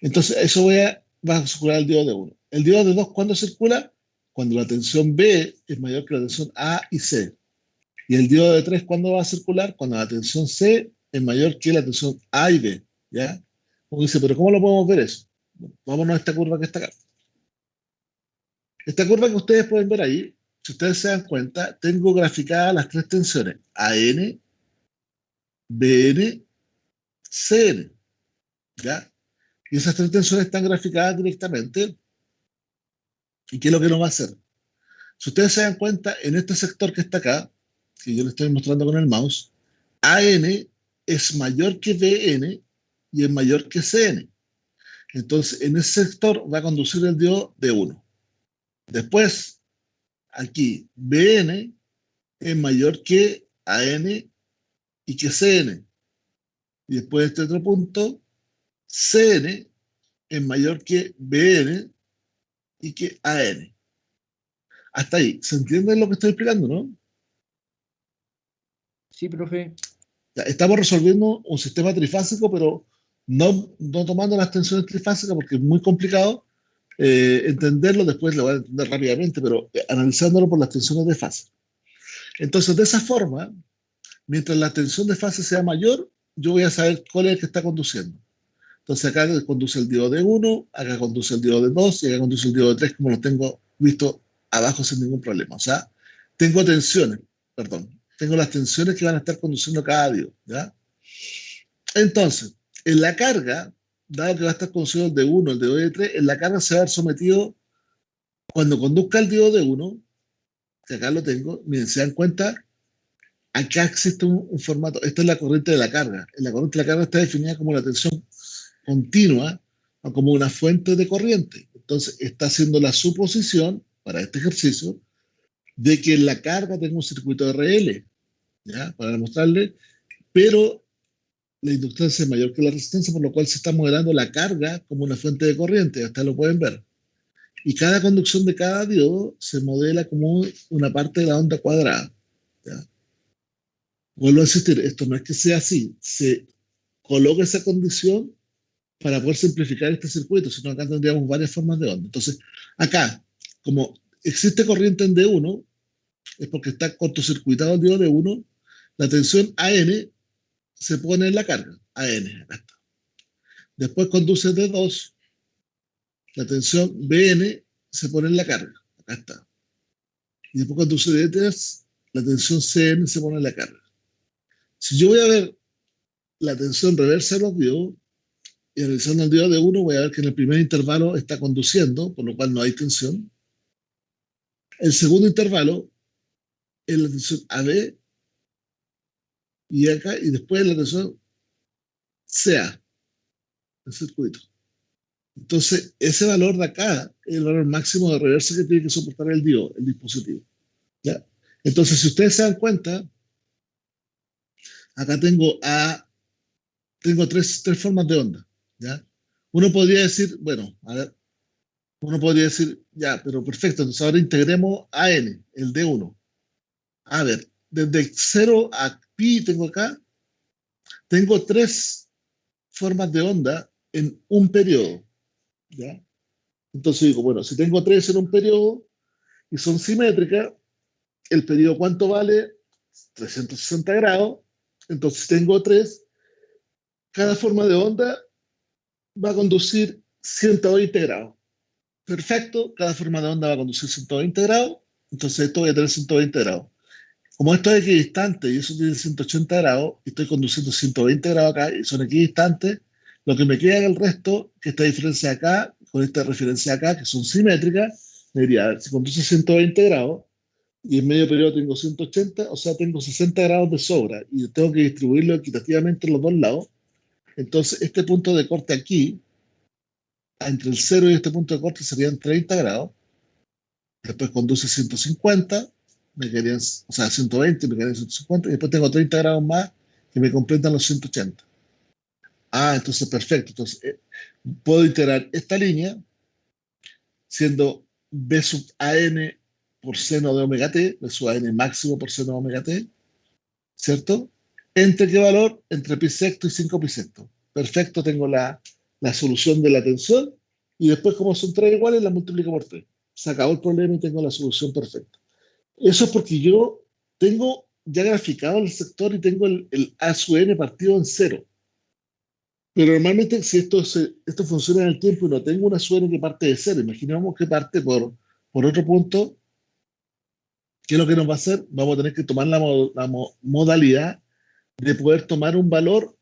Entonces, eso va a circular el diodo de 1. El diodo de 2, ¿cuándo circula? Cuando la tensión B es mayor que la tensión A y C. Y el diodo de 3, ¿cuándo va a circular? Cuando la tensión C es mayor que la tensión A y B. ¿Ya? Uno dice, ¿pero cómo lo podemos ver eso? Bueno, vámonos a esta curva que está acá. Esta curva que ustedes pueden ver ahí, si ustedes se dan cuenta, tengo graficadas las tres tensiones, AN, BN, CN. ¿Ya? Y esas tres tensiones están graficadas directamente. ¿Y qué es lo que nos va a hacer? Si ustedes se dan cuenta, en este sector que está acá, que yo les estoy mostrando con el mouse, AN es mayor que BN y es mayor que CN. Entonces, en ese sector va a conducir el diodo de 1. Después, aquí, BN es mayor que AN y que CN. Y después de este otro punto, CN es mayor que BN y que AN. Hasta ahí. ¿Se entiende lo que estoy explicando, no? Sí, profe. Ya, estamos resolviendo un sistema trifásico, pero no tomando las tensiones trifásicas porque es muy complicado entenderlo. Después lo van a entender rápidamente, pero analizándolo por las tensiones de fase. Entonces, de esa forma, mientras la tensión de fase sea mayor, yo voy a saber cuál es el que está conduciendo. Entonces, acá conduce el diodo de 1, acá conduce el diodo de 2 y acá conduce el diodo de 3, como lo tengo visto abajo sin ningún problema. O sea, tengo tensiones, perdón, tengo las tensiones que van a estar conduciendo cada diodo, ¿ya? Entonces, en la carga, dado que va a estar conduciendo el de 1, el de 2 y el de 3, en la carga se va a ver sometido, cuando conduzca el diodo de 1, que acá lo tengo, miren, se dan cuenta, acá existe un formato, esta es la corriente de la carga. En la corriente de la carga está definida como la tensión continua o como una fuente de corriente. Entonces, está haciendo la suposición, para este ejercicio, de que en la carga tengo un circuito RL, ¿ya? Para demostrarle, pero la inductancia es mayor que la resistencia, por lo cual se está modelando la carga como una fuente de corriente, hasta lo pueden ver. Y cada conducción de cada diodo se modela como una parte de la onda cuadrada, ¿ya? Vuelvo a insistir, esto no es que sea así, se coloca esa condición para poder simplificar este circuito, sino acá tendríamos varias formas de onda. Entonces, acá, como existe corriente en D1, es porque está cortocircuitado el diodo D1, la tensión AN se pone en la carga, AN, acá está. Después conduce D2, la tensión BN se pone en la carga, acá está. Y después conduce D3, la tensión CN se pone en la carga. Si yo voy a ver la tensión reversa de los diodos, y analizando el diodo de 1, voy a ver que en el primer intervalo está conduciendo, por lo cual no hay tensión. El segundo intervalo es la tensión AB y acá, y después la tensión CA, el circuito. Entonces, ese valor de acá es el valor máximo de reversa que tiene que soportar el diodo, el dispositivo. ¿Ya? Entonces, si ustedes se dan cuenta, acá tengo tres formas de onda. ¿Ya? Uno podría decir, bueno, a ver, uno podría decir, ya, pero perfecto, entonces ahora integremos AN, el D1. A ver, desde 0 a pi tengo tres formas de onda en un periodo. ¿Ya? Entonces digo, bueno, si tengo tres en un periodo y son simétricas, el periodo ¿cuánto vale? 360 grados. Entonces tengo tres, cada forma de onda va a conducir 120 grados. Perfecto, cada forma de onda va a conducir 120 grados, entonces esto voy a tener 120 grados. Como esto es equidistante y eso tiene 180 grados, y estoy conduciendo 120 grados acá y son equidistantes, lo que me queda en el resto, que esta diferencia acá, con esta referencia acá, que son simétricas, me diría, a ver, si conduce 120 grados y en medio periodo tengo 180, o sea, tengo 60 grados de sobra y tengo que distribuirlo equitativamente en los dos lados. Entonces, este punto de corte aquí, entre el 0 y este punto de corte serían 30 grados. Después conduce 150, me quedarían, o sea, 120, me quedarían 150, y después tengo 30 grados más que me completan los 180. Ah, entonces perfecto. Entonces, puedo integrar esta línea siendo B sub AN por seno de omega t, B sub AN máximo por seno de omega t, ¿cierto? ¿Entre qué valor? Entre pi sexto y 5 pi sexto. Perfecto, tengo la solución de la tensión y después como son tres iguales, la multiplico por 3. Se acabó el problema y tengo la solución perfecta. Eso es porque yo tengo ya graficado el sector y tengo el A sub n partido en 0. Pero normalmente si esto funciona en el tiempo y no tengo una sub n que parte de 0, imaginemos que parte por otro punto, ¿qué es lo que nos va a hacer? Vamos a tener que tomar la modalidad de poder tomar un valor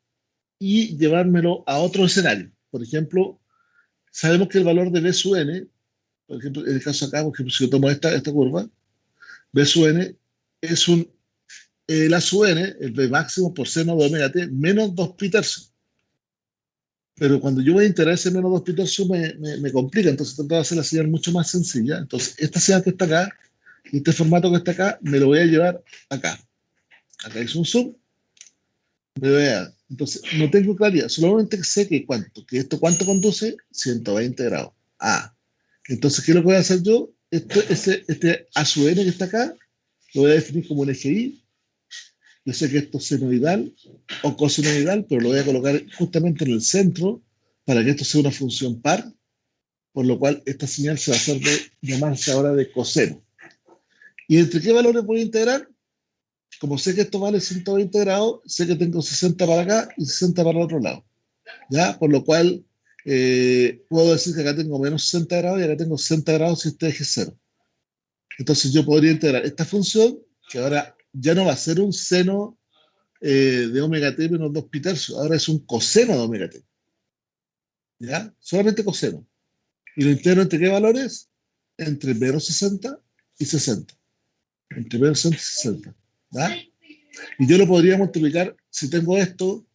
y llevármelo a otro escenario. Por ejemplo, sabemos que el valor de B sub n, por ejemplo, en el caso acá, por ejemplo, si yo tomo esta curva, B sub n es la sub n, el B máximo por seno de omega t, menos 2 pi tercios. Pero cuando yo voy a integrar ese menos 2 pi tercios me complica, entonces trato de hacer la señal mucho más sencilla. Entonces, esta señal que está acá, y este formato que está acá, me lo voy a llevar acá. Acá es un zoom, me voy a... Entonces, no tengo claridad, solamente sé que esto cuánto conduce, 120 grados. Ah, entonces, ¿qué es lo que voy a hacer yo? Este A sub n que está acá, lo voy a definir como un eje Y. Yo sé que esto es senoidal o cosenoidal, pero lo voy a colocar justamente en el centro para que esto sea una función par, por lo cual esta señal se va a hacer llamarse ahora de coseno. ¿Y entre qué valores voy a integrar? Como sé que esto vale 120 grados, sé que tengo 60 para acá y 60 para el otro lado. ¿Ya? Por lo cual puedo decir que acá tengo menos 60 grados y acá tengo 60 grados si este eje es 0. Entonces yo podría integrar esta función, que ahora ya no va a ser un seno de omega t menos 2 pi tercios, ahora es un coseno de omega t. ¿Ya? Solamente coseno. ¿Y lo integro entre qué valores? Entre menos 60 y 60. Entre menos 60 y 60. ¿Ya? Y yo lo podría multiplicar, si tengo esto,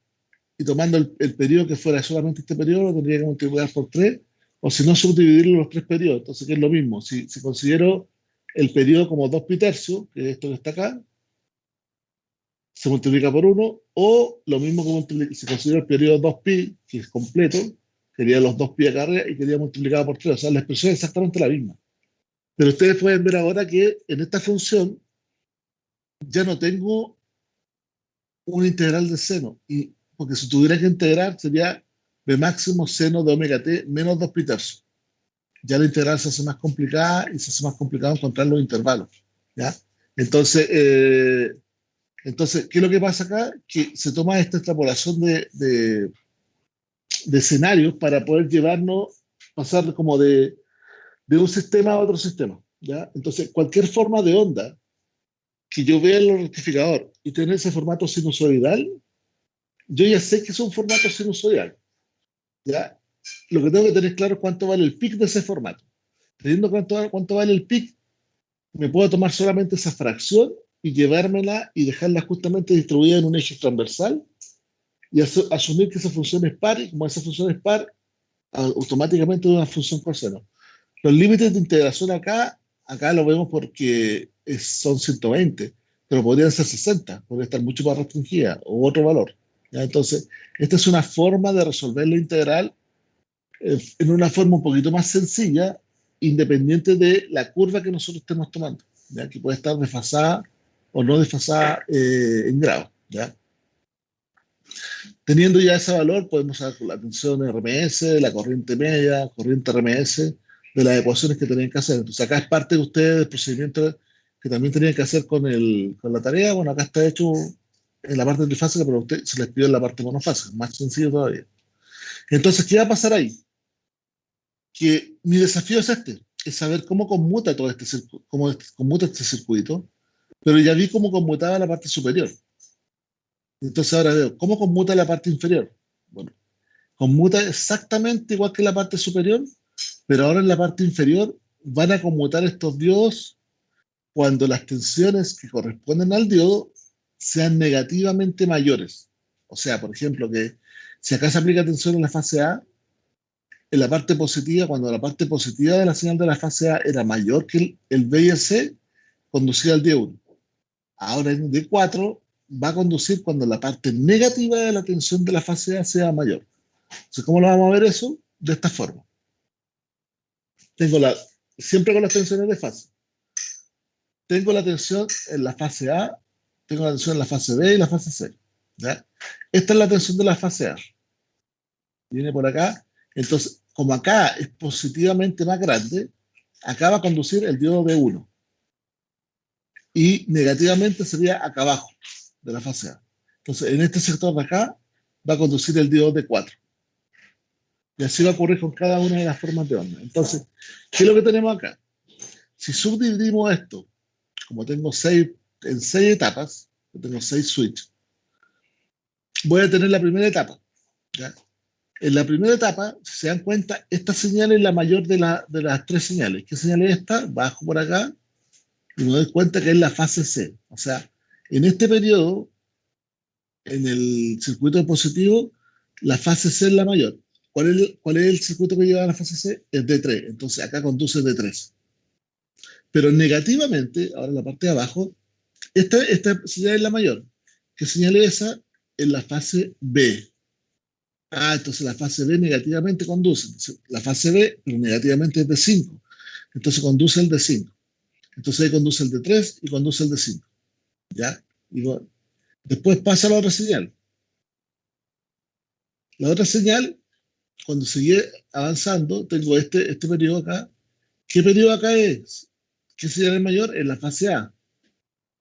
y tomando el periodo que fuera solamente este periodo, lo tendría que multiplicar por 3, o si no, subdividirlo en los tres periodos. Entonces, ¿qué es lo mismo? Si considero el periodo como 2 pi tercios, que es esto que está acá, se multiplica por 1, o lo mismo que si considero el periodo 2pi, que es completo, quería los 2pi acá arriba y quería multiplicado por 3, o sea, la expresión es exactamente la misma. Pero ustedes pueden ver ahora que en esta función ya no tengo un integral de seno, porque si tuviera que integrar sería B máximo seno de omega t menos 2 pi tercios. ya la integral se hace más complicada y se hace más complicado encontrar los intervalos, ¿ya? Entonces, ¿qué es lo que pasa acá? Que se toma esta extrapolación de escenarios para poder pasar como de un sistema a otro sistema, ¿ya? Entonces, cualquier forma de onda que yo vea en el rectificador y tener ese formato sinusoidal, yo ya sé que es un formato sinusoidal, ¿ya? Lo que tengo que tener claro es cuánto vale el pic de ese formato. Teniendo cuánto vale el pic, me puedo tomar solamente esa fracción y llevármela y dejarla justamente distribuida en un eje transversal y asumir que esa función es par, y como esa función es par, automáticamente es una función coseno. Los límites de integración acá lo vemos porque son 120, pero podrían ser 60, podría estar mucho más restringida o otro valor, ¿ya? Entonces, esta es una forma de resolver la integral en una forma un poquito más sencilla, independiente de la curva que nosotros estemos tomando, ¿ya? Que puede estar desfasada o no desfasada en grado, ¿ya? Teniendo ya ese valor, podemos saber la tensión RMS, la corriente media, corriente RMS, de las ecuaciones que tenían que hacer. Entonces, acá es parte de ustedes del procedimiento que también tenían que hacer con la tarea. Bueno, acá está hecho en la parte trifásica, pero a usted se les pidió en la parte monofásica, más sencillo todavía. Entonces, ¿qué va a pasar ahí? Que mi desafío es saber cómo conmuta todo cómo conmuta este circuito, pero ya vi cómo conmutaba la parte superior. Entonces ahora veo, ¿cómo conmuta la parte inferior? Bueno, conmuta exactamente igual que la parte superior, pero ahora en la parte inferior van a conmutar estos diodos cuando las tensiones que corresponden al diodo sean negativamente mayores. O sea, por ejemplo, que si acá se aplica tensión en la fase A, en la parte positiva, cuando la parte positiva de la señal de la fase A era mayor que el B y el C, conducía al D1. Ahora en D4 va a conducir cuando la parte negativa de la tensión de la fase A sea mayor. Entonces, ¿cómo lo vamos a ver eso? De esta forma. Siempre con las tensiones de fase. Tengo la tensión en la fase A, tengo la tensión en la fase B y la fase C, ¿ya? Esta es la tensión de la fase A. Viene por acá. Entonces, como acá es positivamente más grande, acá va a conducir el diodo D1. Y negativamente sería acá abajo de la fase A. Entonces, en este sector de acá va a conducir el diodo D4. Y así va a ocurrir con cada una de las formas de onda. Entonces, ¿qué es lo que tenemos acá? Si subdividimos esto, como tengo en 6 etapas, tengo 6 switches, voy a tener la primera etapa, ¿ya? En la primera etapa, si se dan cuenta, esta señal es la mayor de las 3 señales. ¿Qué señal es esta? Bajo por acá y me doy cuenta que es la fase C. O sea, en este periodo, en el circuito positivo, la fase C es la mayor. ¿Cuál es el circuito que lleva a la fase C? Es D3. Entonces acá conduce D3. Pero negativamente, ahora en la parte de abajo, esta señal es la mayor. ¿Qué señal es esa? En la fase B. Entonces la fase B negativamente conduce. Entonces, la fase B, pero negativamente es D5. Entonces conduce el D5. Entonces ahí conduce el D3 y conduce el D5. ¿Ya? Y bueno, después pasa la otra señal. La otra señal, cuando sigue avanzando, tengo este periodo acá. ¿Qué periodo acá es? ¿Qué señal es mayor? En la fase A.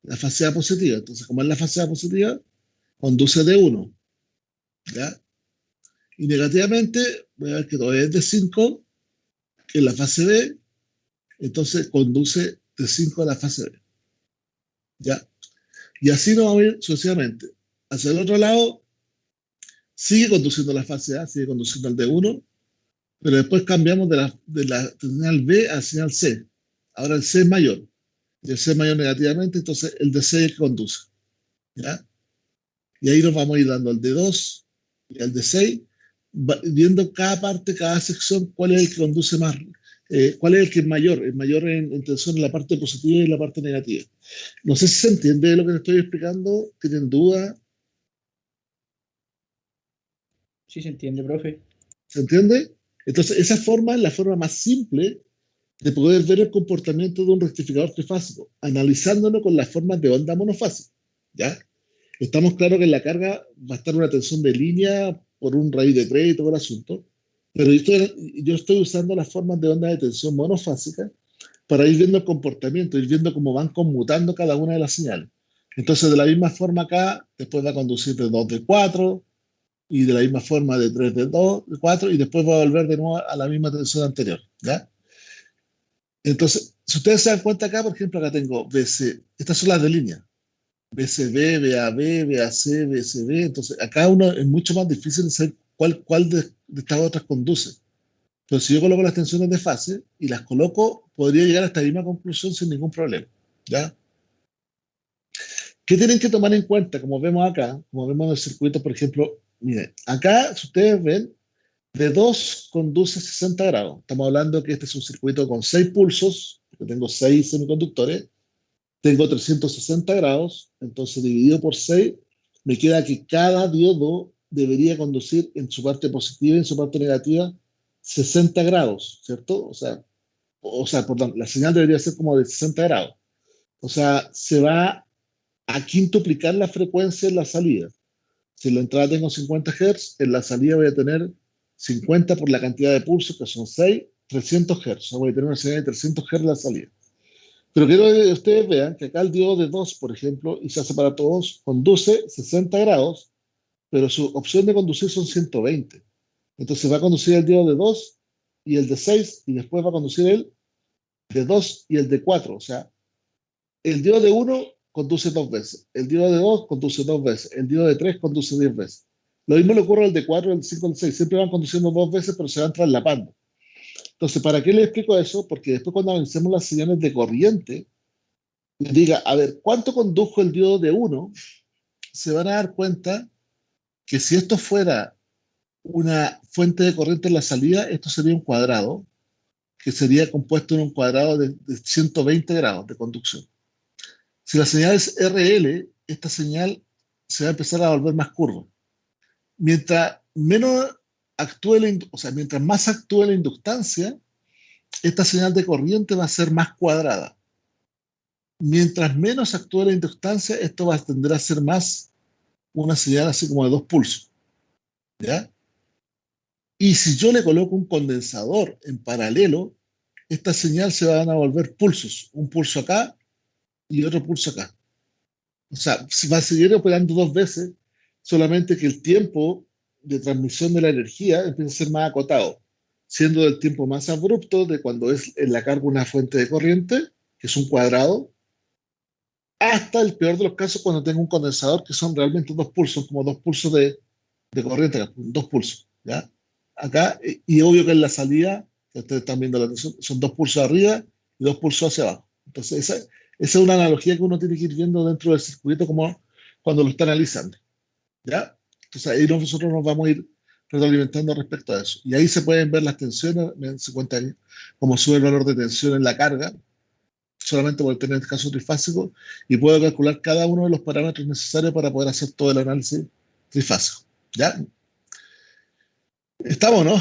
La fase A positiva. Entonces, como es la fase A positiva, conduce D1. ¿Ya? Y negativamente, voy a ver que todavía es D5, que es la fase B, entonces conduce D5 a la fase B. ¿Ya? Y así nos vamos a ir sucesivamente. Hacia el otro lado, sigue conduciendo la fase A, sigue conduciendo al D1, pero después cambiamos de la señal B a la señal C. Ahora el C es mayor. Y el C es mayor negativamente, entonces el D6 es el que conduce. ¿Ya? Y ahí nos vamos a ir dando al D2 y al D6, viendo cada parte, cada sección, cuál es el que conduce más, cuál es el que es mayor en tensión en la parte positiva y en la parte negativa. No sé si se entiende lo que te estoy explicando, ¿tienen dudas? Sí se entiende, profe. ¿Se entiende? Entonces, esa forma es la forma más simple de poder ver el comportamiento de un rectificador trifásico, analizándolo con las formas de onda monofásica. ¿Ya? Estamos claros que en la carga va a estar una tensión de línea por un raíz de 3 y todo el asunto, Pero yo estoy usando las formas de onda de tensión monofásica para ir viendo el comportamiento, ir viendo cómo van conmutando cada una de las señales. Entonces, de la misma forma acá, después va a conducir de 2 de 4, y de la misma forma de 3 de 2, de 4, y después va a volver de nuevo a la misma tensión anterior, ¿ya? Entonces, si ustedes se dan cuenta acá, por ejemplo, acá tengo BC, estas son las de línea, BCB, BAB, BAC, BCB, entonces acá uno es mucho más difícil de saber cuál de estas otras conduce. Pero si yo coloco las tensiones de fase y las coloco, podría llegar a esta misma conclusión sin ningún problema, ¿ya? ¿Qué tienen que tomar en cuenta? Como vemos acá, como vemos en el circuito, por ejemplo, miren, acá, si ustedes ven, de 2 conduce 60 grados. Estamos hablando que este es un circuito con 6 pulsos, porque tengo 6 semiconductores, tengo 360 grados, entonces dividido por 6, me queda que cada diodo debería conducir en su parte positiva y en su parte negativa 60 grados, ¿cierto? Perdón, la señal debería ser como de 60 grados. O sea, se va a quintuplicar la frecuencia en la salida. Si en la entrada tengo 50 Hz, en la salida voy a tener 50 por la cantidad de pulsos, que son 6, 300 Hz. O sea, voy a tener una señal de 300 Hz en la salida. Pero quiero que ustedes vean que acá el diodo de 2, por ejemplo, y se hace para todos, conduce 60 grados, pero su opción de conducir son 120. Entonces va a conducir el diodo de 2 y el de 6, y después va a conducir el de 2 y el de 4. O sea, el diodo de 1 conduce 2 veces, el diodo de 2 conduce 2 veces, el diodo de 3 conduce 10 veces. Lo mismo le ocurre al de 4, el 5, el 6. Siempre van conduciendo 2 veces, pero se van traslapando. Entonces, ¿para qué les explico eso? Porque después cuando analicemos las señales de corriente, diga, a ver, ¿cuánto condujo el diodo de 1? Se van a dar cuenta que si esto fuera una fuente de corriente en la salida, esto sería un cuadrado, que sería compuesto en un cuadrado de 120 grados de conducción. Si la señal es RL, esta señal se va a empezar a volver más curva. Mientras menos actúe mientras más actúe la inductancia, esta señal de corriente va a ser más cuadrada. Mientras menos actúe la inductancia, esto va a tender a ser más una señal así como de 2 pulsos, ¿ya? Y si yo le coloco un condensador en paralelo, esta señal se van a volver pulsos, un pulso acá y otro pulso acá. O sea, se va a seguir operando 2 veces, solamente que el tiempo de transmisión de la energía empieza a ser más acotado, siendo del tiempo más abrupto de cuando es en la carga una fuente de corriente, que es un cuadrado, hasta el peor de los casos cuando tengo un condensador que son realmente 2 pulsos, como 2 pulsos de corriente, 2 pulsos, ¿ya? Acá, y obvio que en la salida, que ustedes están viendo la tensión, son 2 pulsos arriba y 2 pulsos hacia abajo. Entonces, esa es una analogía que uno tiene que ir viendo dentro del circuito como cuando lo está analizando, ¿ya? Entonces, ahí nosotros nos vamos a ir retroalimentando respecto a eso. Y ahí se pueden ver las tensiones, se cuenta cómo sube el valor de tensión en la carga, solamente por tener el caso trifásico, y puedo calcular cada uno de los parámetros necesarios para poder hacer todo el análisis trifásico. ¿Ya? ¿Estamos, no?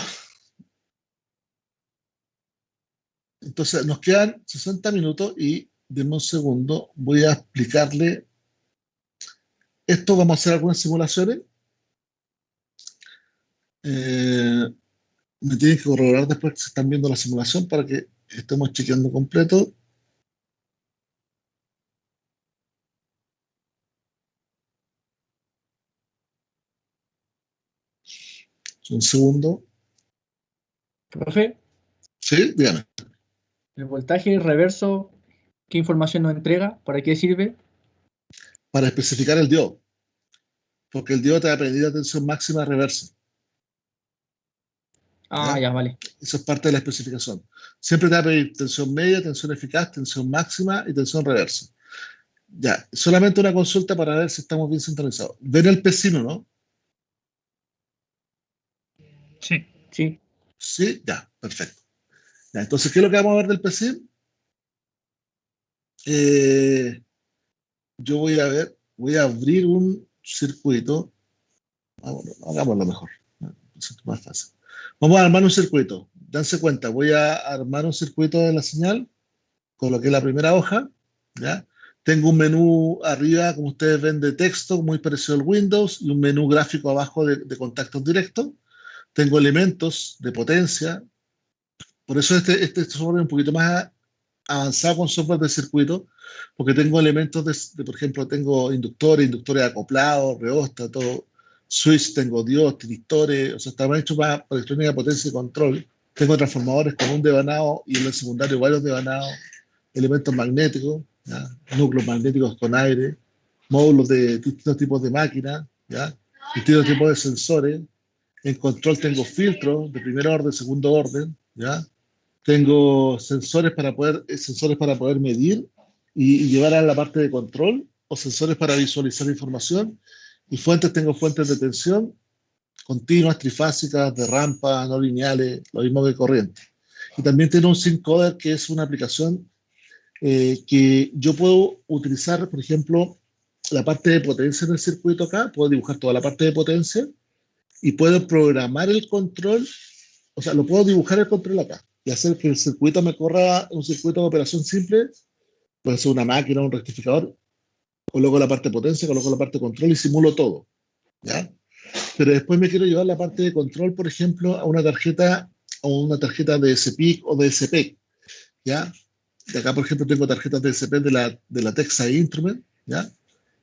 Entonces, nos quedan 60 minutos y, denme un segundo, voy a explicarle esto. Vamos a hacer algunas simulaciones. Me tienen que corroborar después que se están viendo la simulación para que estemos chequeando completo. Un segundo. Profe, Sí, dígame. el voltaje reverso, ¿qué información nos entrega? ¿Para qué sirve? Para especificar el diodo. Porque el diodo te va a pedir la tensión máxima reversa. Ah, ya, vale. Eso es parte de la especificación. Siempre te va a pedir tensión media, tensión eficaz, tensión máxima y tensión reversa. Ya, solamente una consulta para ver si estamos bien sintonizados. ¿Ven el PSIN o no? Sí. Sí. Sí, ya, perfecto. Ya, entonces, ¿qué es lo que vamos a ver del PSIN? Yo voy a abrir un circuito. Hagámoslo mejor. Es más fácil. Vamos a armar un circuito. Dense cuenta, voy a armar un circuito de la señal. Coloqué la primera hoja, ¿ya? Tengo un menú arriba, como ustedes ven, de texto, muy parecido al Windows, y un menú gráfico abajo de contactos directos. tengo elementos de potencia. Por eso este software es un poquito más avanzado con software de circuito, porque tengo elementos por ejemplo, tengo inductores acoplados, reóstatos, switch, tengo diodos, tristores, o sea, está hecho para electrónica, potencia y control. Tengo transformadores con un devanado y en el secundario varios devanados, elementos magnéticos, ¿ya? Núcleos magnéticos con aire, módulos de distintos tipos de máquinas, ¿ya? Distintos tipos de sensores. En control tengo filtros de primer orden, segundo orden, ¿ya? Tengo sensores para poder medir y llevar a la parte de control, o sensores para visualizar información, y tengo fuentes de tensión continuas, trifásicas, de rampa, no lineales, lo mismo que corriente. Y también tengo un SynCoder, que es una aplicación que yo puedo utilizar, por ejemplo, la parte de potencia en el circuito acá, puedo dibujar toda la parte de potencia y puedo programar el control, o sea, lo puedo dibujar el control acá y hacer que el circuito me corra un circuito de operación simple, puede ser una máquina, un rectificador, coloco la parte de potencia, coloco la parte de control y simulo todo, ¿ya? Pero después me quiero llevar la parte de control, por ejemplo, a una tarjeta de SPIC o de SPEC, ¿ya? De acá, por ejemplo, tengo tarjetas de SPEC de la Texas Instruments, ¿ya?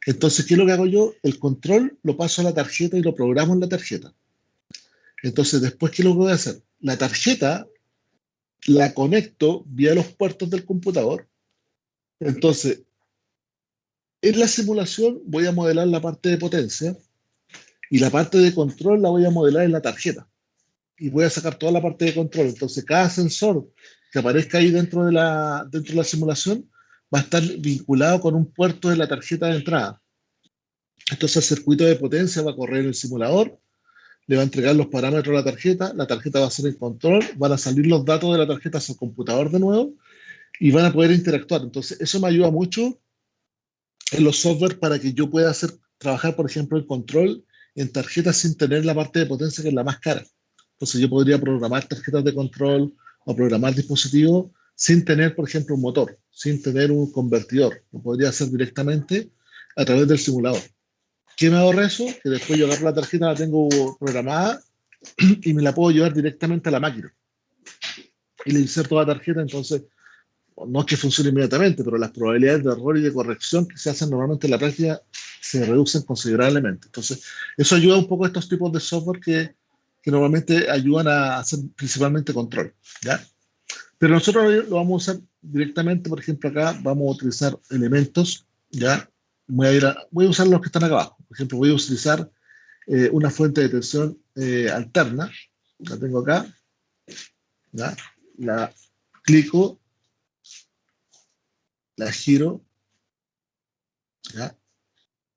Entonces, ¿qué es lo que hago yo? El control lo paso a la tarjeta y lo programo en la tarjeta. Entonces, después, ¿qué es lo que voy a hacer? La tarjeta la conecto vía los puertos del computador. Entonces, en la simulación voy a modelar la parte de potencia y la parte de control la voy a modelar en la tarjeta. Y voy a sacar toda la parte de control. Entonces, cada sensor que aparezca ahí dentro de la simulación va a estar vinculado con un puerto de la tarjeta de entrada. Entonces, el circuito de potencia va a correr en el simulador, le va a entregar los parámetros a la tarjeta va a hacer el control, van a salir los datos de la tarjeta hacia el computador de nuevo y van a poder interactuar. Entonces, eso me ayuda mucho en los software para que yo pueda trabajar, por ejemplo, el control en tarjetas sin tener la parte de potencia, que es la más cara. Entonces, yo podría programar tarjetas de control o programar dispositivos sin tener, por ejemplo, un motor, sin tener un convertidor. Lo podría hacer directamente a través del simulador. ¿Qué me ahorra eso? Que después yo agarro la tarjeta, la tengo programada y me la puedo llevar directamente a la máquina. Y le inserto la tarjeta, entonces, no es que funcione inmediatamente, pero las probabilidades de error y de corrección que se hacen normalmente en la práctica se reducen considerablemente. Entonces, eso ayuda un poco a estos tipos de software que normalmente ayudan a hacer principalmente control, ¿ya? Pero nosotros lo vamos a usar directamente, por ejemplo, acá vamos a utilizar elementos, ¿ya? Voy a usar los que están acá abajo. Por ejemplo, voy a utilizar una fuente de tensión alterna. La tengo acá. ¿Ya? La clico. La giro. ¿Ya?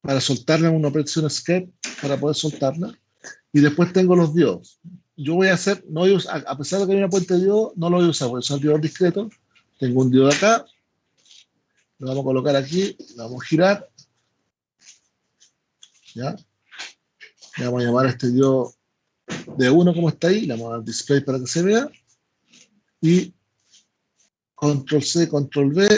Para soltarla en una operación escape, para poder soltarla. Y después tengo los diodos. Yo voy a hacer, no voy a usar, a pesar de que hay una puente de diodo, no lo voy a usar. Voy a usar diodos discretos. Tengo un diodo acá. Lo vamos a colocar aquí. Lo vamos a girar. ¿Ya? Le vamos a llamar a este diodo D1 como está ahí, le vamos a dar display para que se vea, y control C, control V,